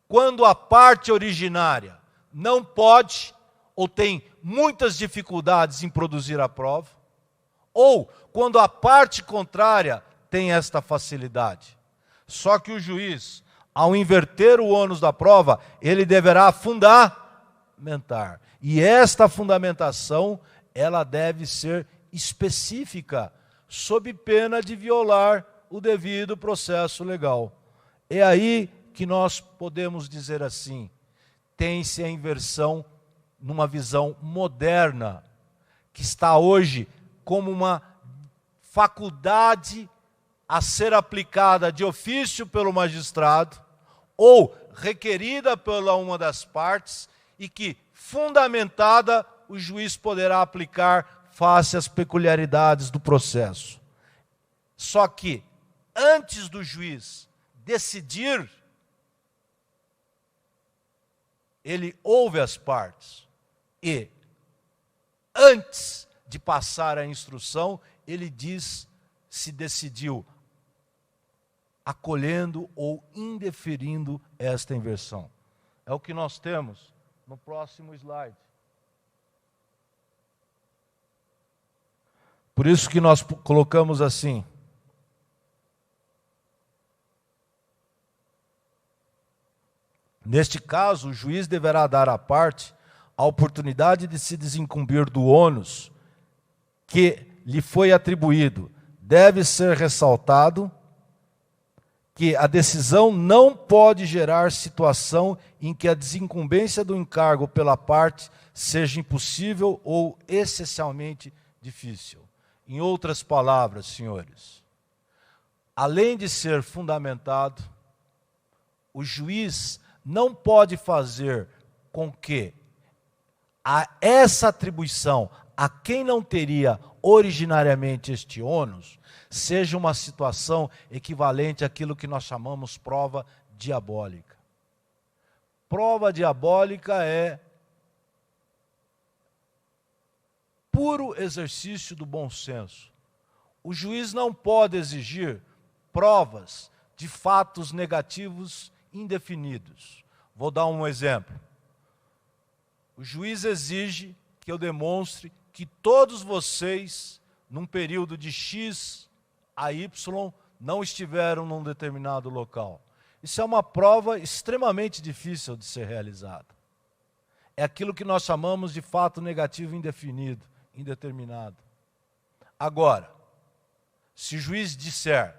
quando a parte originária não pode ou tem muitas dificuldades em produzir a prova, ou quando a parte contrária tem esta facilidade. Só que o juiz, ao inverter o ônus da prova, ele deverá fundamentar. E esta fundamentação, ela deve ser específica, sob pena de violar o devido processo legal. É aí que nós podemos dizer assim: tem-se a inversão numa visão moderna, que está hoje como uma faculdade a ser aplicada de ofício pelo magistrado, ou requerida pela uma das partes, e que, fundamentada, o juiz poderá aplicar face às peculiaridades do processo. Só que, antes do juiz decidir, ele ouve as partes e, antes de passar a instrução, ele diz se decidiu acolhendo ou indeferindo esta inversão. É o que nós temos no próximo slide. Por isso que nós colocamos assim: neste caso, o juiz deverá dar à parte a oportunidade de se desincumbir do ônus que lhe foi atribuído. Deve ser ressaltado que a decisão não pode gerar situação em que a desincumbência do encargo pela parte seja impossível ou essencialmente difícil. Em outras palavras, senhores, além de ser fundamentado, o juiz não pode fazer com que essa atribuição a quem não teria originariamente este ônus seja uma situação equivalente àquilo que nós chamamos prova diabólica. Prova diabólica é puro exercício do bom senso. O juiz não pode exigir provas de fatos negativos indefinidos. Vou dar um exemplo. O juiz exige que eu demonstre que todos vocês, num período de X a Y, não estiveram num determinado local. Isso é uma prova extremamente difícil de ser realizada. É aquilo que nós chamamos de fato negativo indefinido, indeterminado. Agora, se o juiz disser,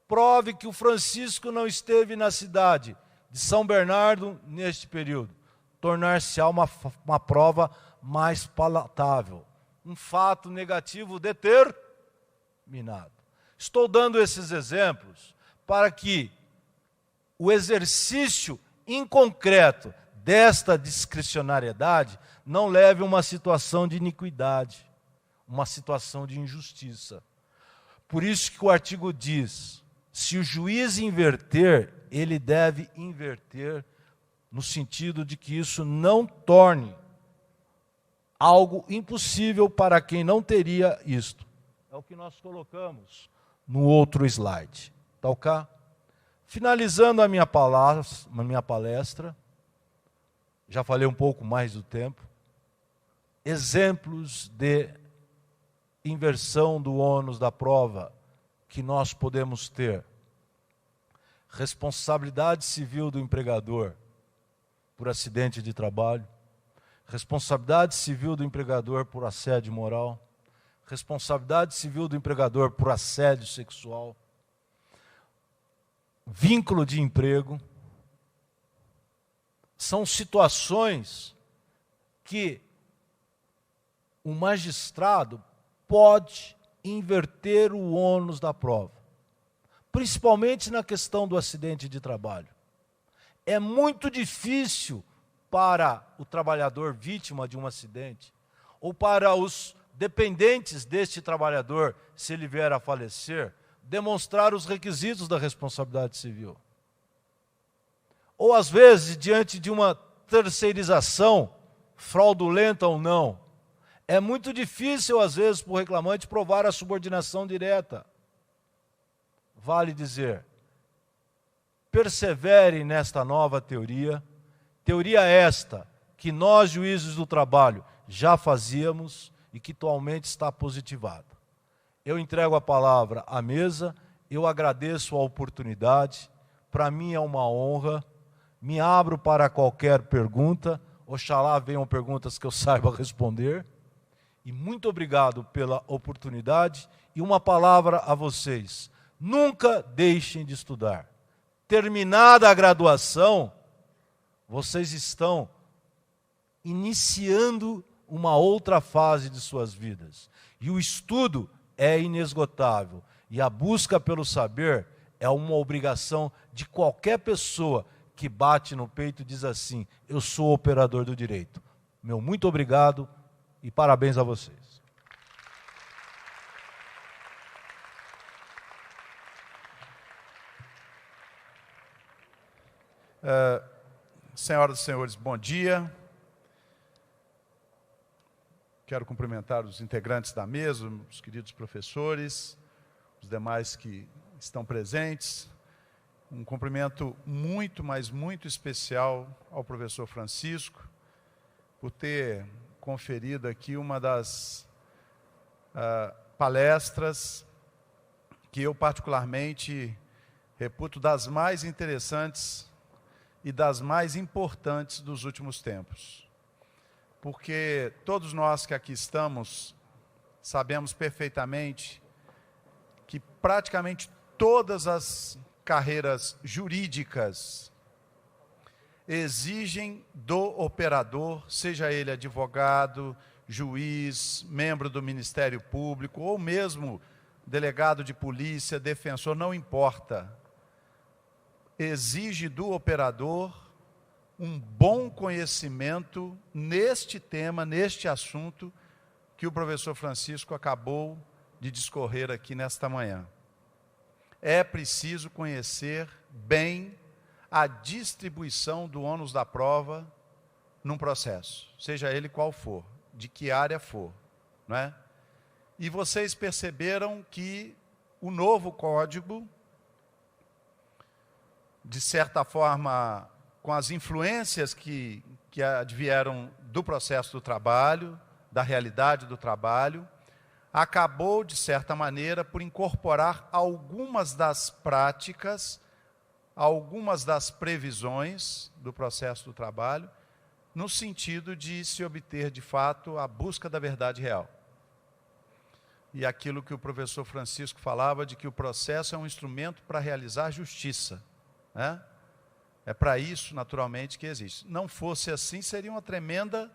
prove que o Francisco não esteve na cidade de São Bernardo neste período, tornar-se-á uma prova mais palatável, um fato negativo determinado. Estou dando esses exemplos para que o exercício inconcreto desta discricionariedade não leve a uma situação de iniquidade, uma situação de injustiça. Por isso que o artigo diz, se o juiz inverter, ele deve inverter no sentido de que isso não torne algo impossível para quem não teria isto. É o que nós colocamos no outro slide. Tá ok? Finalizando a minha palestra, já falei um pouco mais do tempo, exemplos de inversão do ônus da prova que nós podemos ter. Responsabilidade civil do empregador por acidente de trabalho, responsabilidade civil do empregador por assédio moral, responsabilidade civil do empregador por assédio sexual, vínculo de emprego. São situações que o magistrado pode inverter o ônus da prova, principalmente na questão do acidente de trabalho. É muito difícil para o trabalhador vítima de um acidente, ou para os dependentes deste trabalhador, se ele vier a falecer, demonstrar os requisitos da responsabilidade civil. Ou às vezes, diante de uma terceirização, fraudulenta ou não, é muito difícil às vezes para o reclamante provar a subordinação direta. Vale dizer, persevere nesta nova teoria esta que nós, juízes do trabalho, já fazíamos e que atualmente está positivada. Eu entrego a palavra à mesa, eu agradeço a oportunidade, para mim é uma honra, me abro para qualquer pergunta, oxalá venham perguntas que eu saiba responder, e muito obrigado pela oportunidade, e uma palavra a vocês, nunca deixem de estudar. Terminada a graduação, vocês estão iniciando uma outra fase de suas vidas. E o estudo é inesgotável. E a busca pelo saber é uma obrigação de qualquer pessoa que bate no peito e diz assim, eu sou operador do direito. Meu muito obrigado e parabéns a vocês. Senhoras e senhores, bom dia. Quero cumprimentar os integrantes da mesa, os queridos professores, os demais que estão presentes. Um cumprimento muito, mas muito especial ao professor Francisco, por ter conferido aqui uma das palestras que eu particularmente reputo das mais interessantes e das mais importantes dos últimos tempos. Porque todos nós que aqui estamos sabemos perfeitamente que praticamente todas as carreiras jurídicas exigem do operador, seja ele advogado, juiz, membro do Ministério Público ou mesmo delegado de polícia, defensor, não importa. Exige do operador um bom conhecimento neste tema, neste assunto que o professor Francisco acabou de discorrer aqui nesta manhã. É preciso conhecer bem a distribuição do ônus da prova num processo, seja ele qual for, de que área for, não é? E vocês perceberam que o novo código, de certa forma, com as influências que advieram do processo do trabalho, da realidade do trabalho, acabou, de certa maneira, por incorporar algumas das práticas, algumas das previsões do processo do trabalho, no sentido de se obter, de fato, a busca da verdade real. E aquilo que o professor Francisco falava, de que o processo é um instrumento para realizar justiça, né? É para isso, naturalmente, que existe. Não fosse assim, seria uma tremenda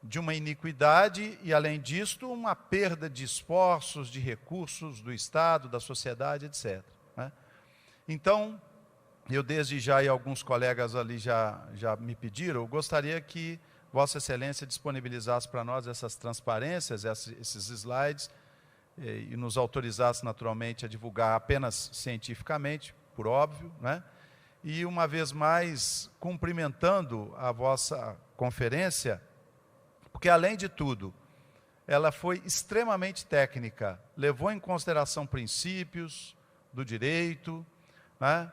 de uma iniquidade e, além disso, uma perda de esforços, de recursos do Estado, da sociedade, etc., né? Então, eu desde já, e alguns colegas ali já me pediram, eu gostaria que Vossa Excelência disponibilizasse para nós essas transparências, esses slides, e nos autorizasse naturalmente a divulgar apenas cientificamente, por óbvio, né? E uma vez mais, cumprimentando a vossa conferência, porque além de tudo, ela foi extremamente técnica, levou em consideração princípios do direito, né?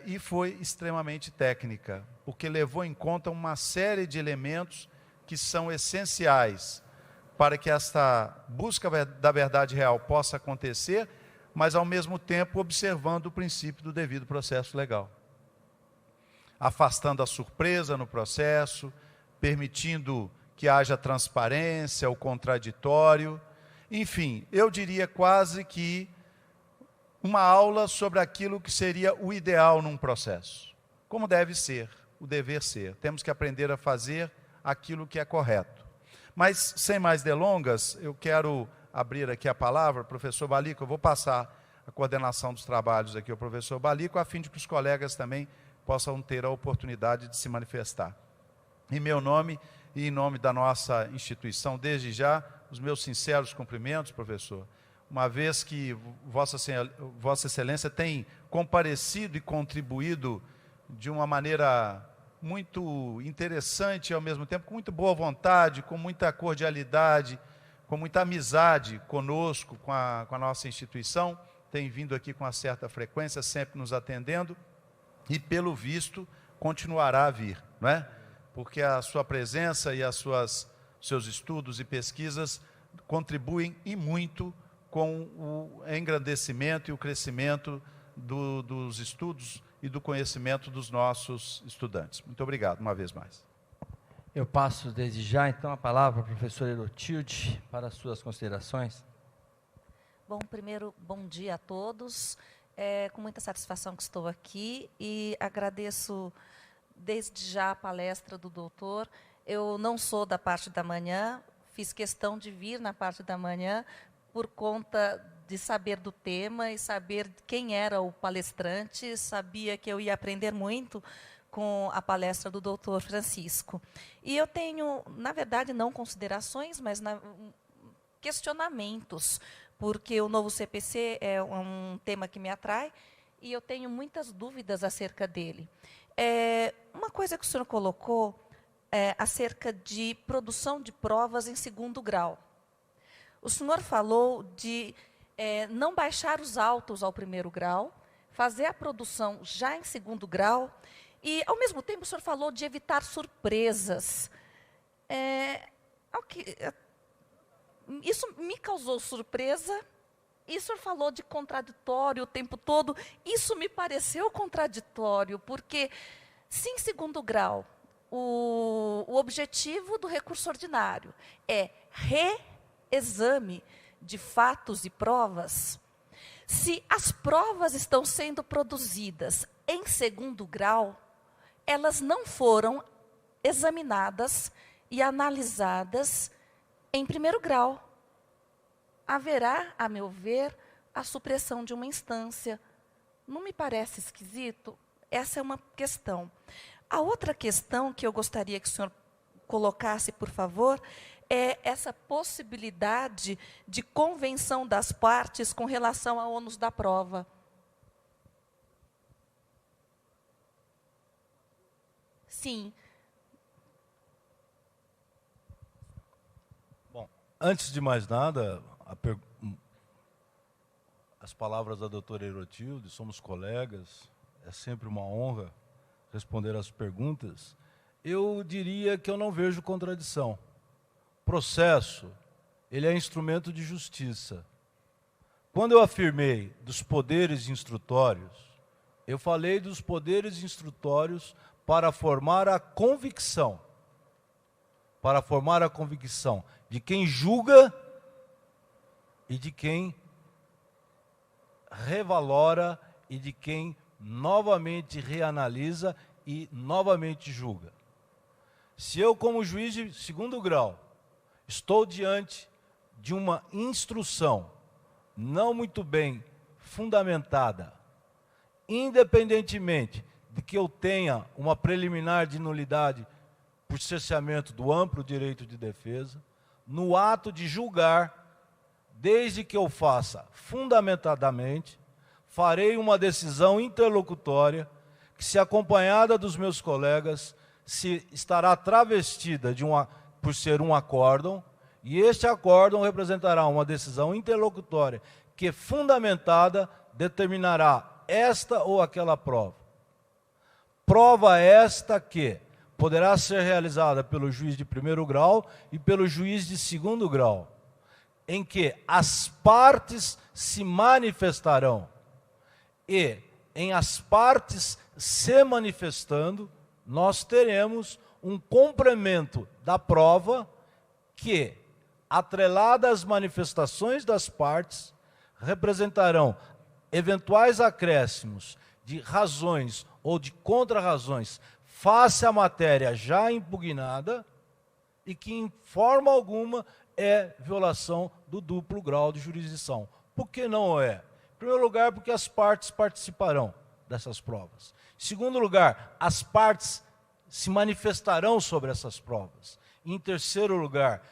E foi extremamente técnica, porque levou em conta uma série de elementos que são essenciais para que esta busca da verdade real possa acontecer, mas ao mesmo tempo observando o princípio do devido processo legal. Afastando a surpresa no processo, permitindo que haja transparência, o contraditório, enfim, eu diria quase que uma aula sobre aquilo que seria o ideal num processo. Como deve ser, o dever ser. Temos que aprender a fazer aquilo que é correto. Mas, sem mais delongas, eu quero abrir aqui a palavra, professor Balico, eu vou passar a coordenação dos trabalhos aqui ao professor Balico, a fim de que os colegas também possam ter a oportunidade de se manifestar. Em meu nome e em nome da nossa instituição, desde já, os meus sinceros cumprimentos, professor, uma vez que Vossa Excelência tem comparecido e contribuído de uma maneira muito interessante e, ao mesmo tempo, com muito boa vontade, com muita cordialidade, com muita amizade conosco, com a nossa instituição, tem vindo aqui com uma certa frequência, sempre nos atendendo, e, pelo visto, continuará a vir, não é? Porque a sua presença e seus estudos e pesquisas contribuem e muito com o engrandecimento e o crescimento dos estudos e do conhecimento dos nossos estudantes. Muito obrigado, uma vez mais. Eu passo desde já, então, a palavra ao professor Erotilde para as suas considerações. Bom, primeiro, bom dia a todos. É com muita satisfação que estou aqui e agradeço desde já a palestra do doutor. Eu não sou da parte da manhã, fiz questão de vir na parte da manhã por conta de saber do tema e saber quem era o palestrante, sabia que eu ia aprender muito com a palestra do doutor Francisco. E eu tenho, na verdade, não considerações, mas questionamentos, porque o novo CPC é um tema que me atrai e eu tenho muitas dúvidas acerca dele. Uma coisa que o senhor colocou acerca de produção de provas em segundo grau. O senhor falou de não baixar os autos ao primeiro grau, fazer a produção já em segundo grau, e, ao mesmo tempo, o senhor falou de evitar surpresas. Isso me causou surpresa, e o senhor falou de contraditório o tempo todo. Isso me pareceu contraditório, porque, se em segundo grau, o objetivo do recurso ordinário é reexame de fatos e provas, Se as provas estão sendo produzidas em segundo grau, elas não foram examinadas e analisadas em primeiro grau. Haverá, a meu ver, a supressão de uma instância. Não me parece esquisito? Essa é uma questão. A outra questão que eu gostaria que o senhor colocasse, por favor, é essa possibilidade de convenção das partes com relação ao ônus da prova. Sim. Bom, antes de mais nada, as palavras da doutora Herotilde, somos colegas, é sempre uma honra responder às perguntas. Eu diria que eu não vejo contradição. Processo, ele é instrumento de justiça. Quando eu afirmei dos poderes instrutórios, eu falei dos poderes instrutórios para formar a convicção. Para formar a convicção de quem julga e de quem revalora e de quem novamente reanalisa e novamente julga. Se eu, como juiz de segundo grau, estou diante de uma instrução não muito bem fundamentada, independentemente de que eu tenha uma preliminar de nulidade por cerceamento do amplo direito de defesa, no ato de julgar, desde que eu faça fundamentadamente, farei uma decisão interlocutória que, se acompanhada dos meus colegas, se estará travestida por ser um acórdão, e este acórdão representará uma decisão interlocutória que, fundamentada, determinará esta ou aquela prova. Prova esta que poderá ser realizada pelo juiz de primeiro grau e pelo juiz de segundo grau, em que as partes se manifestarão e, em as partes se manifestando, nós teremos um complemento da prova que, atrelada às manifestações das partes, representarão eventuais acréscimos de razões ou de contra-razões face à matéria já impugnada e que, em forma alguma, é violação do duplo grau de jurisdição. Por que não é? Em primeiro lugar, porque as partes participarão dessas provas. Em segundo lugar, as partes se manifestarão sobre essas provas. Em terceiro lugar,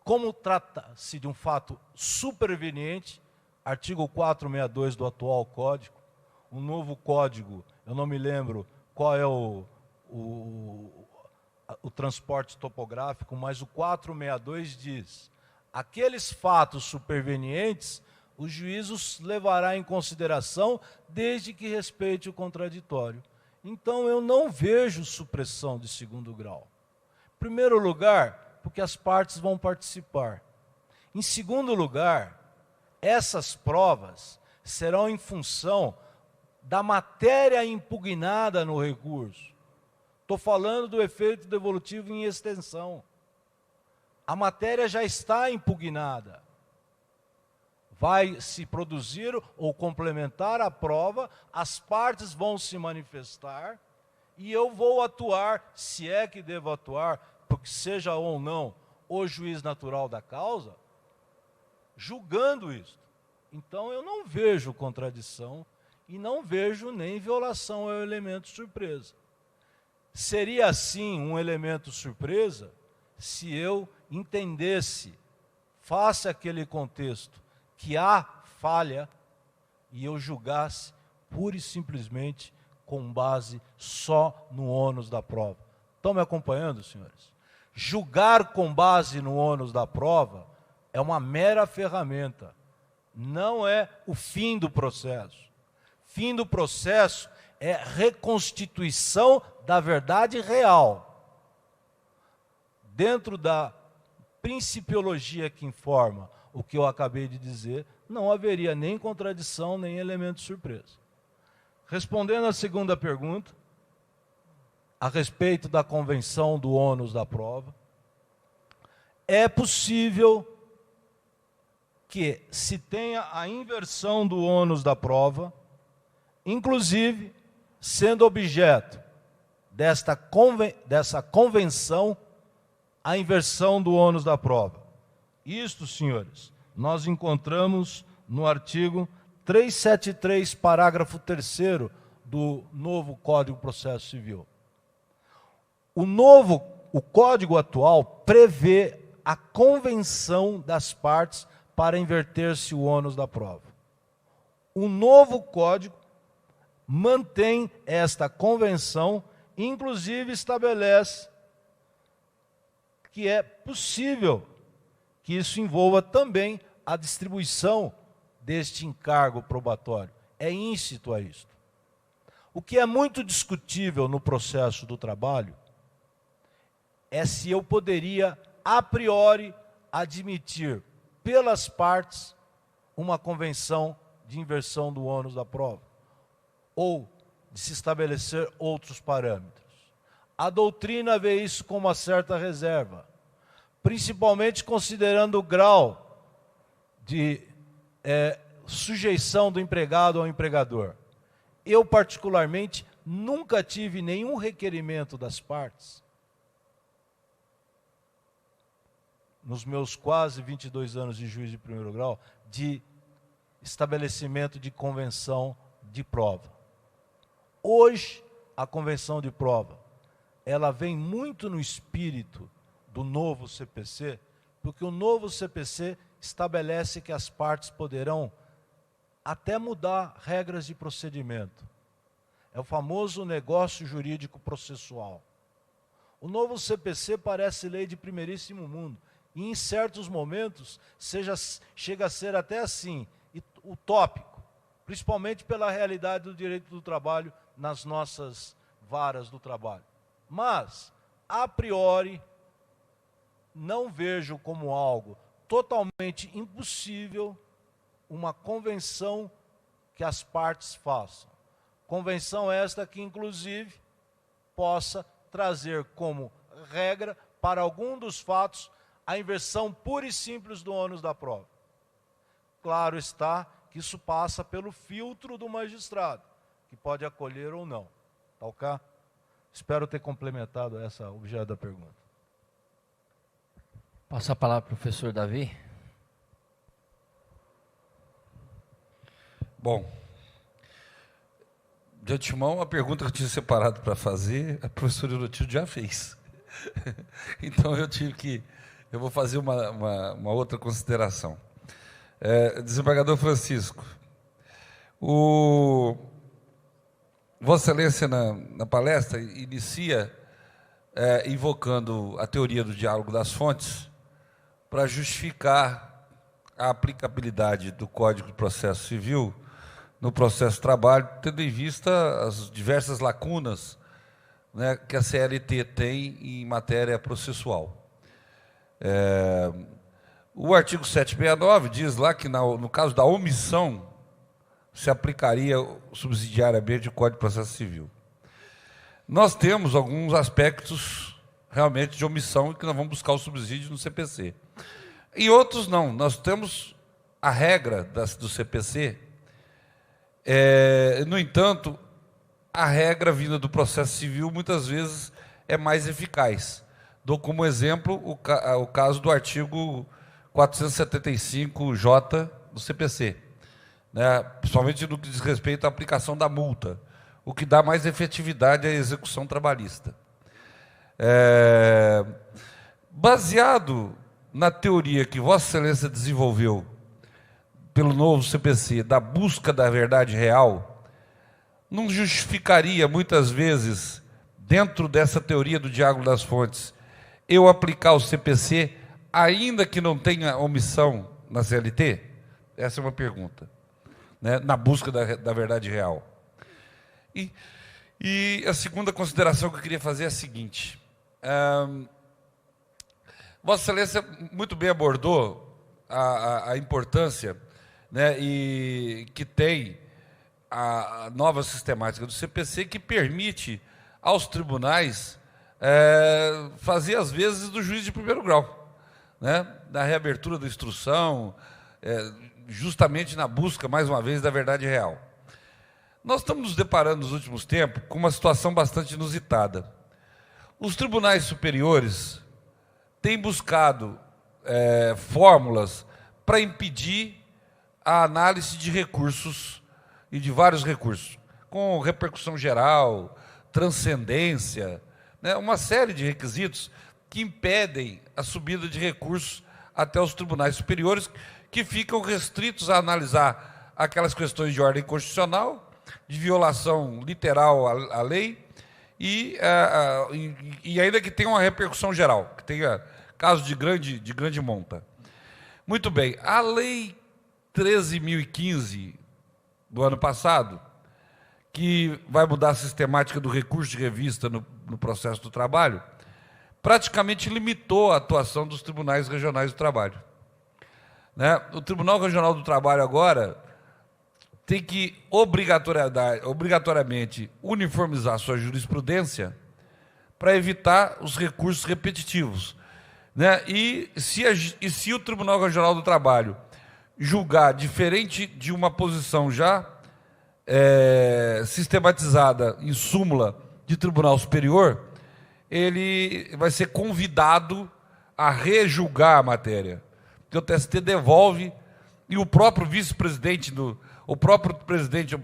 como trata-se de um fato superveniente, artigo 462 do atual código, um novo código, eu não me lembro qual é o transporte topográfico, mas o 462 diz: aqueles fatos supervenientes, o juiz os levará em consideração desde que respeite o contraditório. Então, eu não vejo supressão de segundo grau. Em primeiro lugar, porque as partes vão participar. Em segundo lugar, essas provas serão em função da matéria impugnada no recurso. Estou falando do efeito devolutivo em extensão. A matéria já está impugnada. Vai se produzir ou complementar a prova, as partes vão se manifestar e eu vou atuar, se é que devo atuar, porque seja ou não o juiz natural da causa, julgando isto. Então eu não vejo contradição e não vejo nem violação ao elemento surpresa. Seria assim um elemento surpresa se eu entendesse, face àquele contexto, que há falha e eu julgasse pura e simplesmente com base só no ônus da prova. Estão me acompanhando, senhores? Julgar com base no ônus da prova é uma mera ferramenta, não é o fim do processo. Fim do processo é reconstituição da verdade real. Dentro da principiologia que informa o que eu acabei de dizer, não haveria nem contradição, nem elemento surpresa. Respondendo à segunda pergunta, a respeito da convenção do ônus da prova, é possível que se tenha a inversão do ônus da prova, inclusive sendo objeto dessa convenção a inversão do ônus da prova. Isto, senhores, nós encontramos no artigo 373, parágrafo 3º do novo Código de Processo Civil. O Código atual prevê a convenção das partes para inverter-se o ônus da prova. O novo Código mantém esta convenção, inclusive estabelece que é possível que isso envolva também a distribuição deste encargo probatório. É íncito a isto. O que é muito discutível no processo do trabalho é se eu poderia, a priori, admitir pelas partes uma convenção de inversão do ônus da prova, ou de se estabelecer outros parâmetros. A doutrina vê isso com uma certa reserva, principalmente considerando o grau de sujeição do empregado ao empregador. Eu, particularmente, nunca tive nenhum requerimento das partes, nos meus quase 22 anos de juiz de primeiro grau, de estabelecimento de convenção de prova. Hoje, a convenção de prova, ela vem muito no espírito do novo CPC, porque o novo CPC estabelece que as partes poderão até mudar regras de procedimento. É o famoso negócio jurídico processual. O novo CPC parece lei de primeiríssimo mundo, e em certos momentos chega a ser até assim, utópico, principalmente pela realidade do direito do trabalho nas nossas varas do trabalho. Mas, a priori, não vejo como algo totalmente impossível uma convenção que as partes façam. Convenção esta que, inclusive, possa trazer como regra, para algum dos fatos, a inversão pura e simples do ônus da prova. Claro está que isso passa pelo filtro do magistrado, que pode acolher ou não. Tá ok? Espero ter complementado essa objeto da pergunta. Passo a palavra para o professor Davi. Bom, de antemão, a pergunta que eu tinha separado para fazer, a professora Elotilde já fez. Então, eu vou fazer uma outra consideração. Desembargador Francisco, Vossa Excelência, na palestra, inicia invocando a teoria do diálogo das fontes para justificar a aplicabilidade do Código de Processo Civil no processo de trabalho, tendo em vista as diversas lacunas, né, que a CLT tem em matéria processual. O artigo 769 diz lá que, no caso da omissão, se aplicaria subsidiariamente o Código de Processo Civil. Nós temos alguns aspectos realmente de omissão que nós vamos buscar o subsídio no CPC. E outros não. Nós temos a regra do CPC, no entanto, a regra vinda do processo civil muitas vezes é mais eficaz. Dou como exemplo o caso do artigo 475J do CPC, né, principalmente no que diz respeito à aplicação da multa, o que dá mais efetividade à execução trabalhista. Baseado na teoria que Vossa Excelência desenvolveu pelo novo CPC, da busca da verdade real, não justificaria, muitas vezes, dentro dessa teoria do diálogo das fontes, eu aplicar o CPC, ainda que não tenha omissão na CLT? Essa é uma pergunta, né, na busca da verdade real. E a segunda consideração que eu queria fazer é a seguinte. Vossa Excelência muito bem abordou a importância, né, e que tem a nova sistemática do CPC, que permite aos tribunais fazer, às vezes, do juiz de primeiro grau, né, da reabertura da instrução, justamente na busca, mais uma vez, da verdade real. Nós estamos nos deparando nos últimos tempos com uma situação bastante inusitada. Os tribunais superiores têm buscado fórmulas para impedir a análise de recursos e de vários recursos, com repercussão geral, transcendência, né, uma série de requisitos que impedem a subida de recursos até os tribunais superiores, que ficam restritos a analisar aquelas questões de ordem constitucional, de violação literal à lei, e ainda que tenha uma repercussão geral, que tenha casos de grande monta. Muito bem, a Lei 13.015 do ano passado, que vai mudar a sistemática do recurso de revista no processo do trabalho, praticamente limitou a atuação dos tribunais regionais do trabalho. Né? O Tribunal Regional do Trabalho agora tem que obrigatoriamente uniformizar sua jurisprudência para evitar os recursos repetitivos. Né? E se o Tribunal Regional do Trabalho julgar diferente de uma posição já sistematizada em súmula de Tribunal Superior, ele vai ser convidado a rejulgar a matéria. Porque o TST devolve, e o próprio vice-presidente, o próprio presidente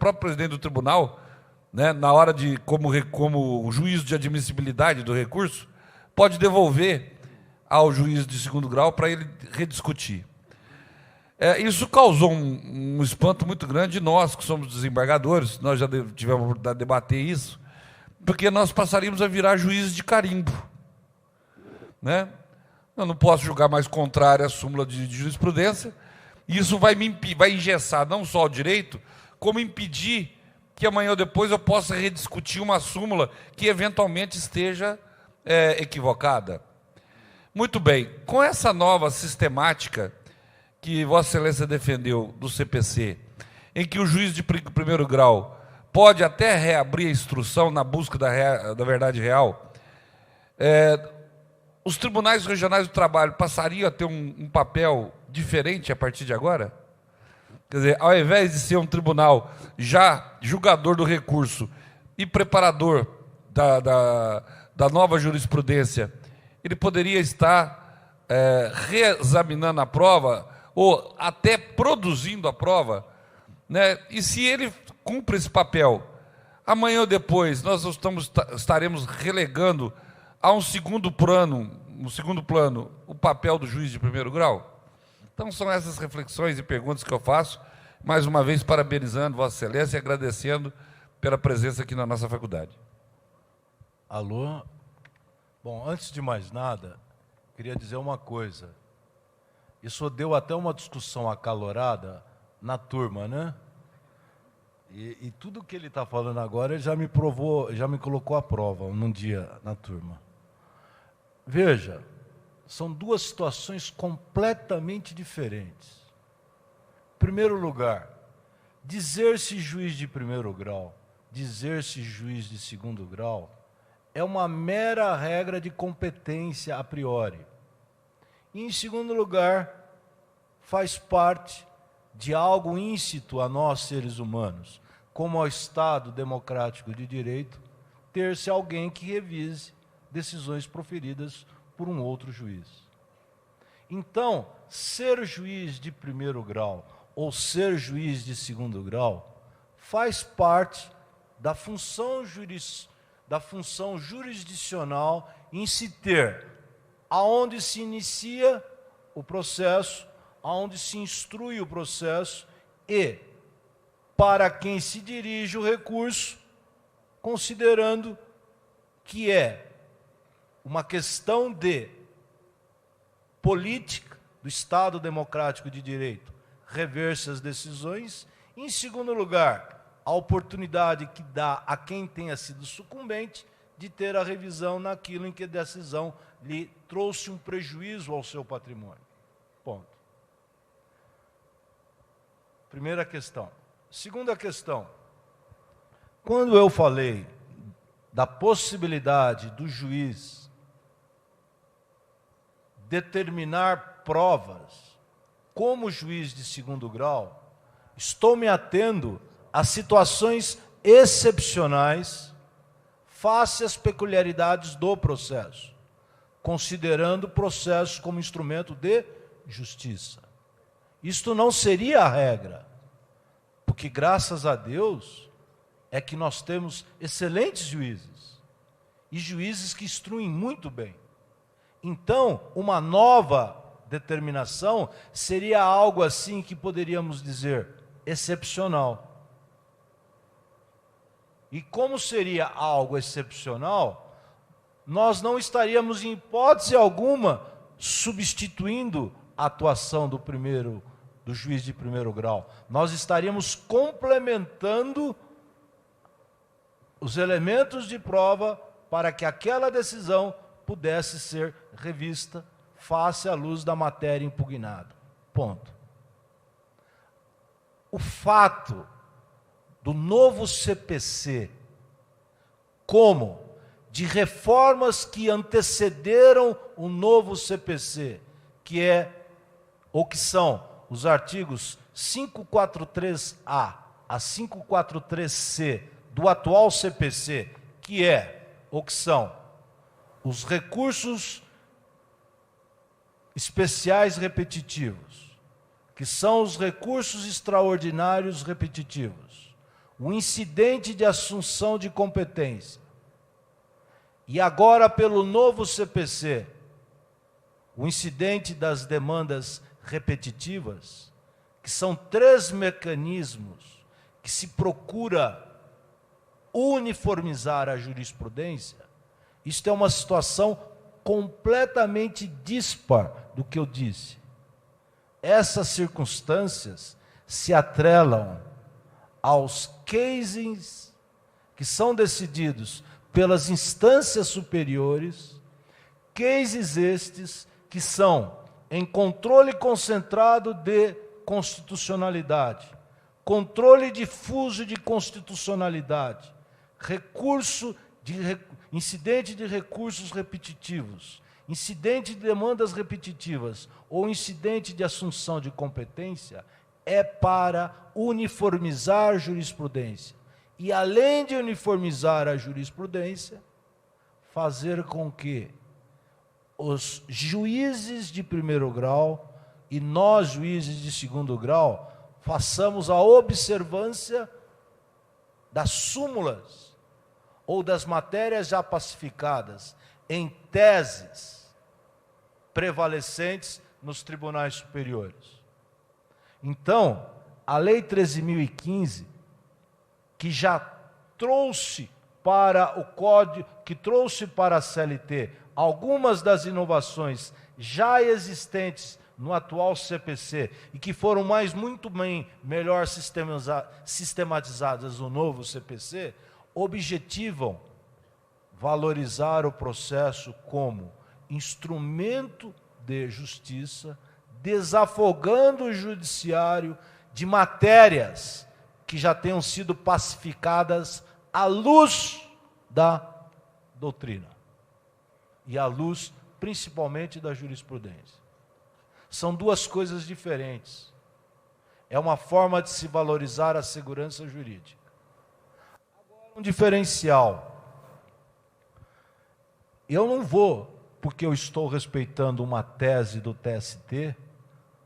do tribunal, né, na hora de, como juízo de admissibilidade do recurso, pode devolver ao juiz de segundo grau para ele rediscutir. Isso causou um espanto muito grande de nós, que somos desembargadores. Nós já tivemos a oportunidade de debater isso, porque nós passaríamos a virar juízes de carimbo. Né? Eu não posso julgar mais contrário à súmula de jurisprudência, e isso vai engessar não só o direito, como impedir que amanhã ou depois eu possa rediscutir uma súmula que eventualmente esteja equivocada. Muito bem, com essa nova sistemática que Vossa Excelência defendeu do CPC, em que o juiz de primeiro grau pode até reabrir a instrução na busca da verdade real, os tribunais regionais do trabalho passariam a ter um papel diferente a partir de agora? Quer dizer, ao invés de ser um tribunal já julgador do recurso e preparador da nova jurisprudência, ele poderia estar reexaminando a prova ou até produzindo a prova, né? E se ele cumpre esse papel, amanhã ou depois nós estaremos relegando a um segundo plano o papel do juiz de primeiro grau? Então são essas reflexões e perguntas que eu faço, mais uma vez parabenizando Vossa Excelência e agradecendo pela presença aqui na nossa faculdade. Alô? Bom, antes de mais nada, queria dizer uma coisa. Isso deu até uma discussão acalorada na turma, né? E tudo que ele está falando agora, ele já me colocou à prova num dia na turma. Veja, são duas situações completamente diferentes. Em primeiro lugar, dizer-se juiz de primeiro grau, dizer-se juiz de segundo grau, é uma mera regra de competência a priori. E, em segundo lugar, faz parte de algo íncito a nós, seres humanos, como ao Estado democrático de direito, ter-se alguém que revise decisões proferidas por um outro juiz. Então, ser juiz de primeiro grau ou ser juiz de segundo grau faz parte da função jurisdicional em se ter aonde se inicia o processo, aonde se instrui o processo e para quem se dirige o recurso, considerando que é uma questão de política do Estado democrático de direito rever-se as decisões. Em segundo lugar, a oportunidade que dá a quem tenha sido sucumbente de ter a revisão naquilo em que a decisão lhe trouxe um prejuízo ao seu patrimônio. Ponto. Primeira questão. Segunda questão. Quando eu falei da possibilidade do juiz determinar provas como juiz de segundo grau, estou me atendo a situações excepcionais face às peculiaridades do processo, considerando o processo como instrumento de justiça. Isto não seria a regra, porque graças a Deus é que nós temos excelentes juízes, e juízes que instruem muito bem. Então, uma nova determinação seria algo assim que poderíamos dizer excepcional. E como seria algo excepcional, nós não estaríamos em hipótese alguma substituindo a atuação do juiz de primeiro grau. Nós estaríamos complementando os elementos de prova para que aquela decisão pudesse ser revista face à luz da matéria impugnada. Ponto. O fato do novo CPC, como de reformas que antecederam o novo CPC, que são os artigos 543A a 543C do atual CPC, que são os recursos especiais repetitivos, que são os recursos extraordinários repetitivos, o incidente de assunção de competência, e agora pelo novo CPC, o incidente das demandas repetitivas, que são 3 mecanismos que se procura uniformizar a jurisprudência. Isto é uma situação completamente dispar do que eu disse. Essas circunstâncias se atrelam aos cases que são decididos pelas instâncias superiores, cases estes que são em controle concentrado de constitucionalidade, controle difuso de constitucionalidade, incidente de recursos repetitivos, incidente de demandas repetitivas ou incidente de assunção de competência, é para uniformizar jurisprudência. E além de uniformizar a jurisprudência, fazer com que os juízes de primeiro grau e nós, juízes de segundo grau, façamos a observância das súmulas ou das matérias já pacificadas em teses prevalecentes nos tribunais superiores. Então, a Lei 13.015, que já trouxe para o Código, que trouxe para a CLT algumas das inovações já existentes no atual CPC e que foram muito melhor sistematizadas no novo CPC, objetivam valorizar o processo como instrumento de justiça, desafogando o judiciário de matérias que já tenham sido pacificadas à luz da doutrina e à luz principalmente da jurisprudência. São duas coisas diferentes. É uma forma de se valorizar a segurança jurídica. Agora, um diferencial. Eu não vou, porque eu estou respeitando uma tese do TST,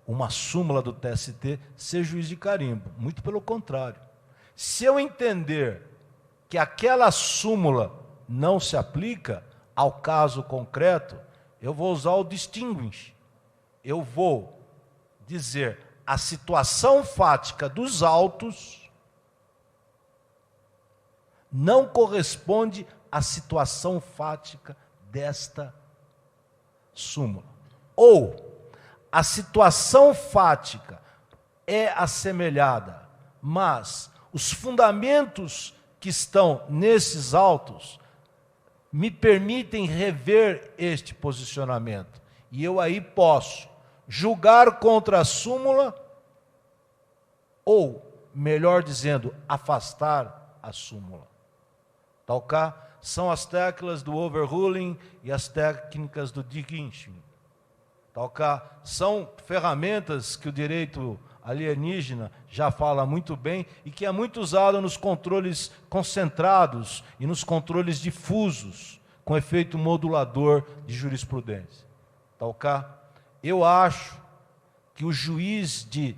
uma súmula do TST, ser juiz de carimbo. Muito pelo contrário. Se eu entender que aquela súmula não se aplica ao caso concreto, eu vou usar o distinguish. Eu vou dizer a situação fática dos autos não corresponde à situação fática desta súmula. Ou a situação fática é assemelhada, mas os fundamentos que estão nesses autos me permitem rever este posicionamento. E eu aí posso julgar contra a súmula, ou, melhor dizendo, afastar a súmula. Tal cá são as teclas do overruling e as técnicas do distinguishing. tá ok? São ferramentas que o direito alienígena já fala muito bem e que é muito usado nos controles concentrados e nos controles difusos, com efeito modulador de jurisprudência. Tá ok? Eu acho que o juiz de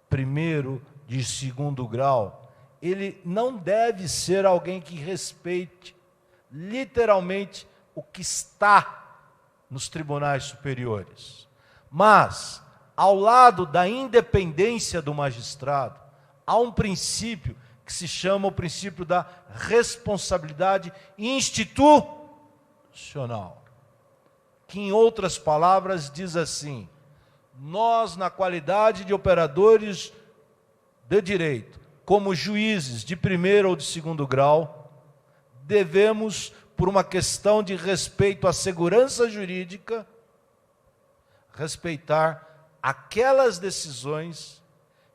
primeiro, de segundo grau, ele não deve ser alguém que respeite literalmente o que está nos tribunais superiores. Mas, ao lado da independência do magistrado, há um princípio que se chama o princípio da responsabilidade institucional, que, em outras palavras, diz assim: nós, na qualidade de operadores de direito, como juízes de primeiro ou de segundo grau, devemos, por uma questão de respeito à segurança jurídica, respeitar aquelas decisões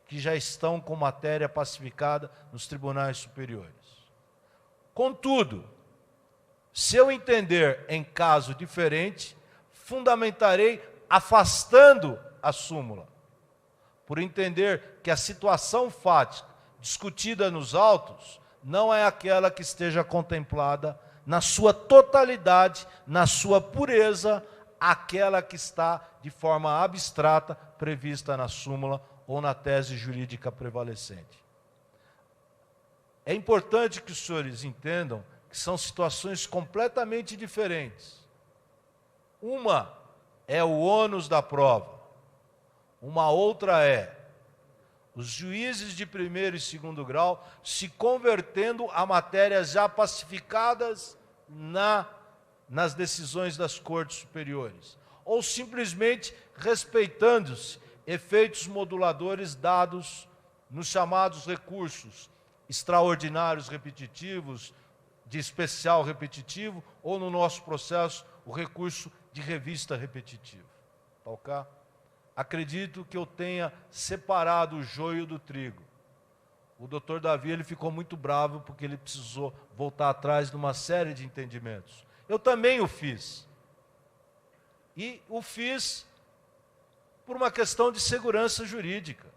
que já estão com matéria pacificada nos tribunais superiores. Contudo, se eu entender em caso diferente, fundamentarei afastando a súmula, por entender que a situação fática discutida nos autos não é aquela que esteja contemplada na sua totalidade, na sua pureza, aquela que está de forma abstrata prevista na súmula ou na tese jurídica prevalecente. É importante que os senhores entendam que são situações completamente diferentes. Uma é o ônus da prova, uma outra é os juízes de primeiro e segundo grau se convertendo a matérias já pacificadas nas decisões das cortes superiores, ou simplesmente respeitando-se efeitos moduladores dados nos chamados recursos extraordinários repetitivos, de especial repetitivo, ou no nosso processo, o recurso de revista repetitivo. Tá ok? Acredito que eu tenha separado o joio do trigo. O doutor Davi ele ficou muito bravo porque ele precisou voltar atrás de uma série de entendimentos. Eu também o fiz. E o fiz por uma questão de segurança jurídica.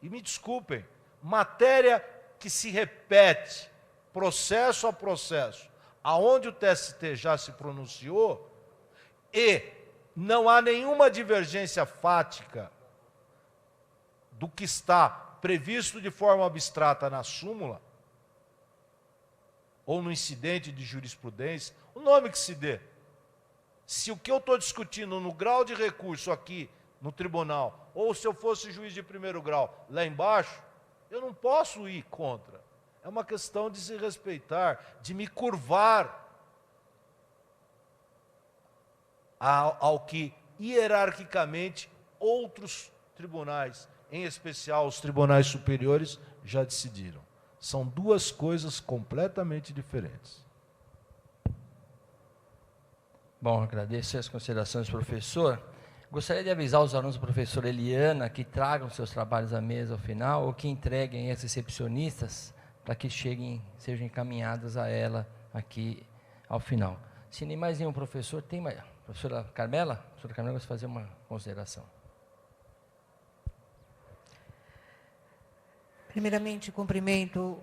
E me desculpem, matéria que se repete, processo a processo, aonde o TST já se pronunciou, e não há nenhuma divergência fática do que está previsto de forma abstrata na súmula, ou no incidente de jurisprudência, o nome que se dê. Se o que eu estou discutindo no grau de recurso aqui no tribunal, ou se eu fosse juiz de primeiro grau lá embaixo, eu não posso ir contra. É uma questão de se respeitar, de me curvar ao que hierarquicamente outros tribunais, em especial os tribunais superiores, já decidiram. São duas coisas completamente diferentes. Bom, agradeço as considerações, professor. Gostaria de avisar os alunos da professora Eliana que tragam seus trabalhos à mesa ao final, ou que entreguem aos recepcionistas, para que sejam encaminhados a ela aqui ao final. Se nem mais nenhum professor, tem mais. Professora Carmela? Professora Carmela, gostaria de fazer uma consideração. Primeiramente, cumprimento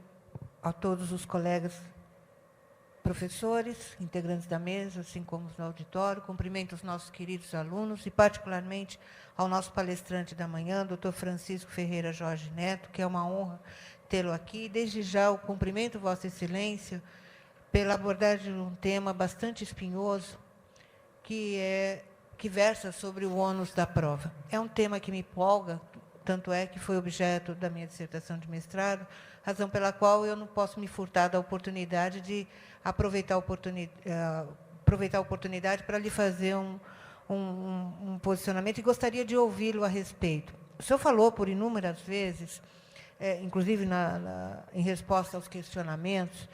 a todos os colegas professores, integrantes da mesa, assim como os no auditório. Cumprimento os nossos queridos alunos e, particularmente, ao nosso palestrante da manhã, doutor Francisco Ferreira Jorge Neto, que é uma honra tê-lo aqui. Desde já, o cumprimento, Vossa Excelência, pela abordagem de um tema bastante espinhoso, que versa sobre o ônus da prova. É um tema que me empolga, tanto é que foi objeto da minha dissertação de mestrado, razão pela qual eu não posso me furtar da oportunidade de aproveitar a oportunidade para lhe fazer um posicionamento, e gostaria de ouvi-lo a respeito. O senhor falou por inúmeras vezes, inclusive em resposta aos questionamentos,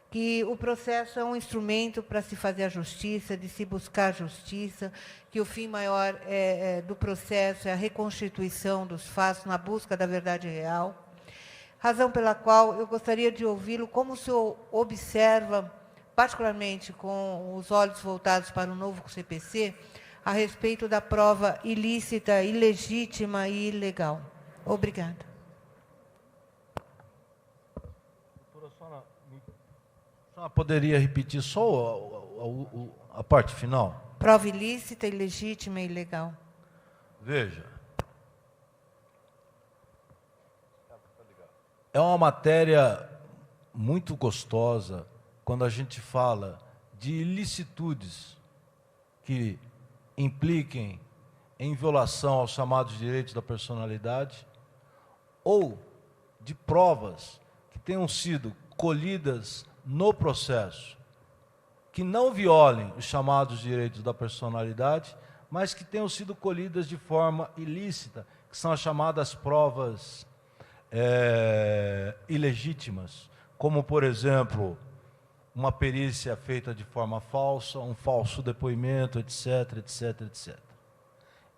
que o processo é um instrumento para se fazer a justiça, de se buscar a justiça, que o fim maior do processo é a reconstituição dos fatos na busca da verdade real, razão pela qual eu gostaria de ouvi-lo como o senhor observa, particularmente com os olhos voltados para o novo CPC, a respeito da prova ilícita, ilegítima e ilegal. Obrigada. Doutora, a senhora poderia repetir só a parte final? Prova ilícita, ilegítima e ilegal. Veja, é uma matéria muito gostosa quando a gente fala de ilicitudes que impliquem em violação aos chamados direitos da personalidade ou de provas que tenham sido colhidas no processo, que não violem os chamados direitos da personalidade, mas que tenham sido colhidas de forma ilícita, que são as chamadas provas ilegítimas, como, por exemplo, uma perícia feita de forma falsa, um falso depoimento, etc, etc, etc.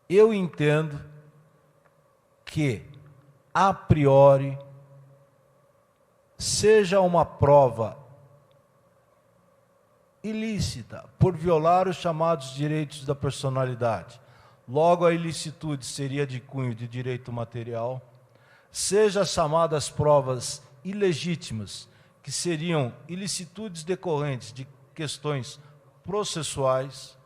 Eu entendo que, a priori, seja uma prova ilícita por violar os chamados direitos da personalidade, logo a ilicitude seria de cunho de direito material, seja as chamadas provas ilegítimas, que seriam ilicitudes decorrentes de questões processuais,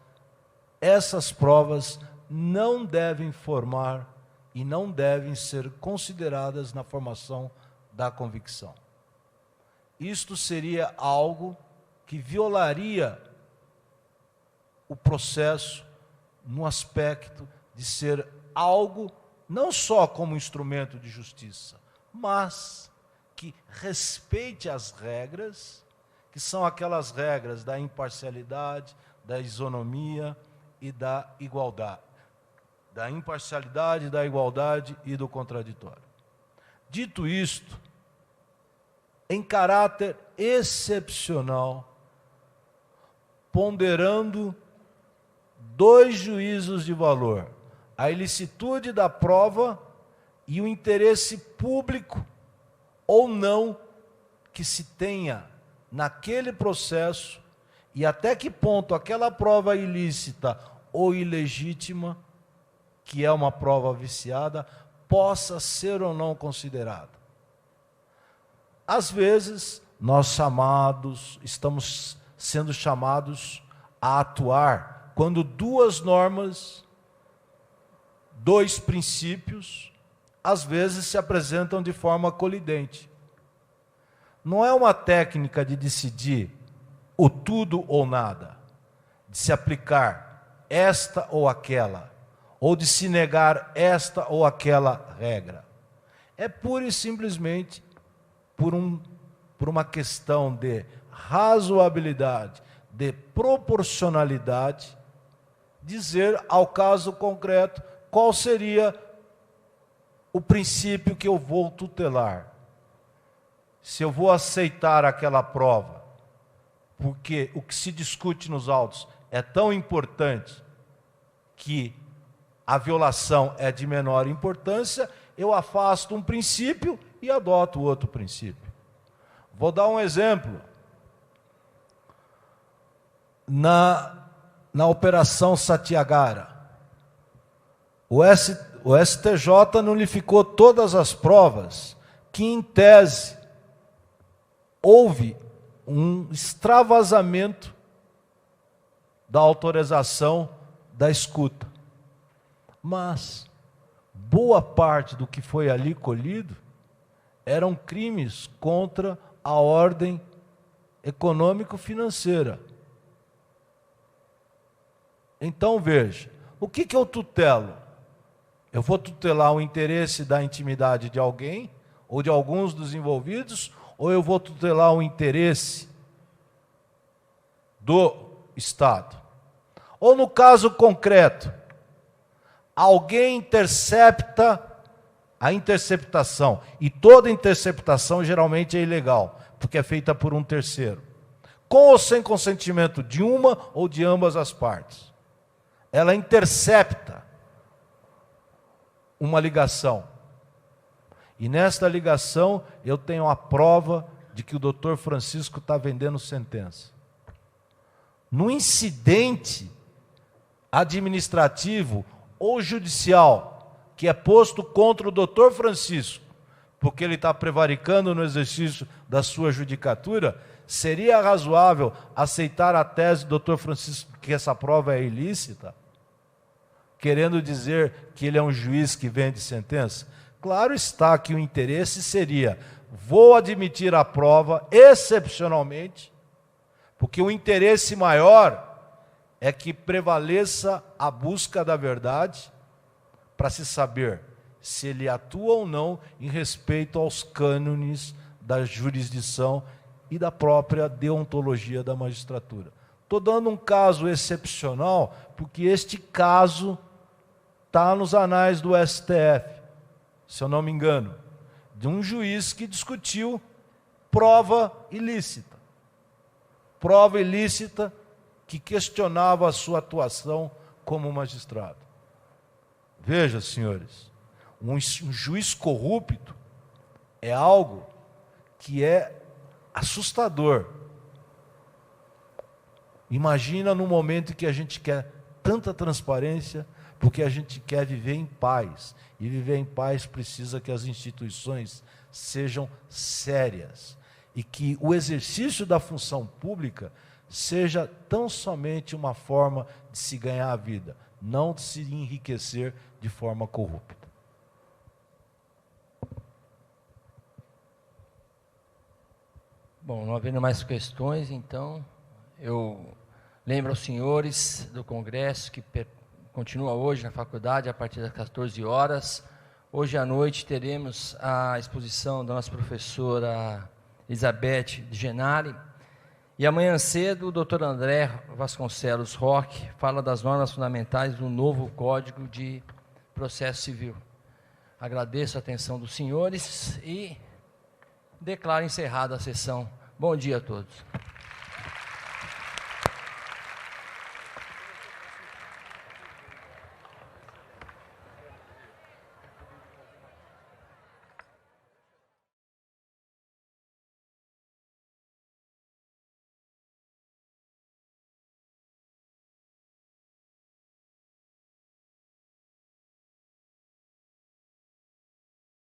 essas provas não devem formar e não devem ser consideradas na formação da convicção. Isto seria algo que violaria o processo no aspecto de ser algo não só como instrumento de justiça, mas que respeite as regras, que são aquelas regras da imparcialidade, da isonomia e da igualdade. Da imparcialidade, da igualdade e do contraditório. Dito isto, em caráter excepcional, ponderando dois juízos de valor, a ilicitude da prova e o interesse público ou não que se tenha naquele processo e até que ponto aquela prova ilícita ou ilegítima, que é uma prova viciada, possa ser ou não considerada. Às vezes, nós estamos sendo chamados a atuar quando duas normas, dois princípios, às vezes se apresentam de forma colidente. Não é uma técnica de decidir o tudo ou nada, de se aplicar esta ou aquela, ou de se negar esta ou aquela regra. É pura e simplesmente por uma questão de razoabilidade, de proporcionalidade, dizer ao caso concreto qual seria o princípio que eu vou tutelar. Se eu vou aceitar aquela prova, porque o que se discute nos autos é tão importante que a violação é de menor importância, eu afasto um princípio e adoto outro princípio. Vou dar um exemplo. Na Operação Satyagara, o STJ nulificou todas as provas que, em tese, houve um extravasamento da autorização da escuta. Mas boa parte do que foi ali colhido eram crimes contra a ordem econômico-financeira. Então, veja, o que eu tutelo? Eu vou tutelar o interesse da intimidade de alguém, ou de alguns dos envolvidos, ou eu vou tutelar o interesse do Estado? Ou, no caso concreto, alguém intercepta a interceptação, e toda interceptação geralmente é ilegal, porque é feita por um terceiro, com ou sem consentimento de uma ou de ambas as partes. Ela intercepta uma ligação. E nesta ligação eu tenho a prova de que o doutor Francisco está vendendo sentença. No incidente administrativo ou judicial que é posto contra o doutor Francisco, porque ele está prevaricando no exercício da sua judicatura, seria razoável aceitar a tese do doutor Francisco que essa prova é ilícita? Querendo dizer que ele é um juiz que vende sentença? Claro está que o interesse seria, vou admitir a prova excepcionalmente, porque o interesse maior é que prevaleça a busca da verdade para se saber se ele atua ou não em respeito aos cânones da jurisdição e da própria deontologia da magistratura. Estou dando um caso excepcional, porque este caso está nos anais do STF, se eu não me engano, de um juiz que discutiu prova ilícita. Prova ilícita que questionava a sua atuação como magistrado. Veja, senhores, um juiz corrupto é algo que é assustador. Imagina no momento em que a gente quer tanta transparência, porque a gente quer viver em paz. E viver em paz precisa que as instituições sejam sérias e que o exercício da função pública seja tão somente uma forma de se ganhar a vida, não de se enriquecer de forma corrupta. Bom, não havendo mais questões, então, eu lembro aos senhores do Congresso que continua hoje na faculdade a partir das 14 horas. Hoje à noite teremos a exposição da nossa professora Elizabeth de Genari. E amanhã cedo o doutor André Vasconcelos Roque fala das normas fundamentais do novo Código de Processo Civil. Agradeço a atenção dos senhores e declaro encerrada a sessão. Bom dia a todos.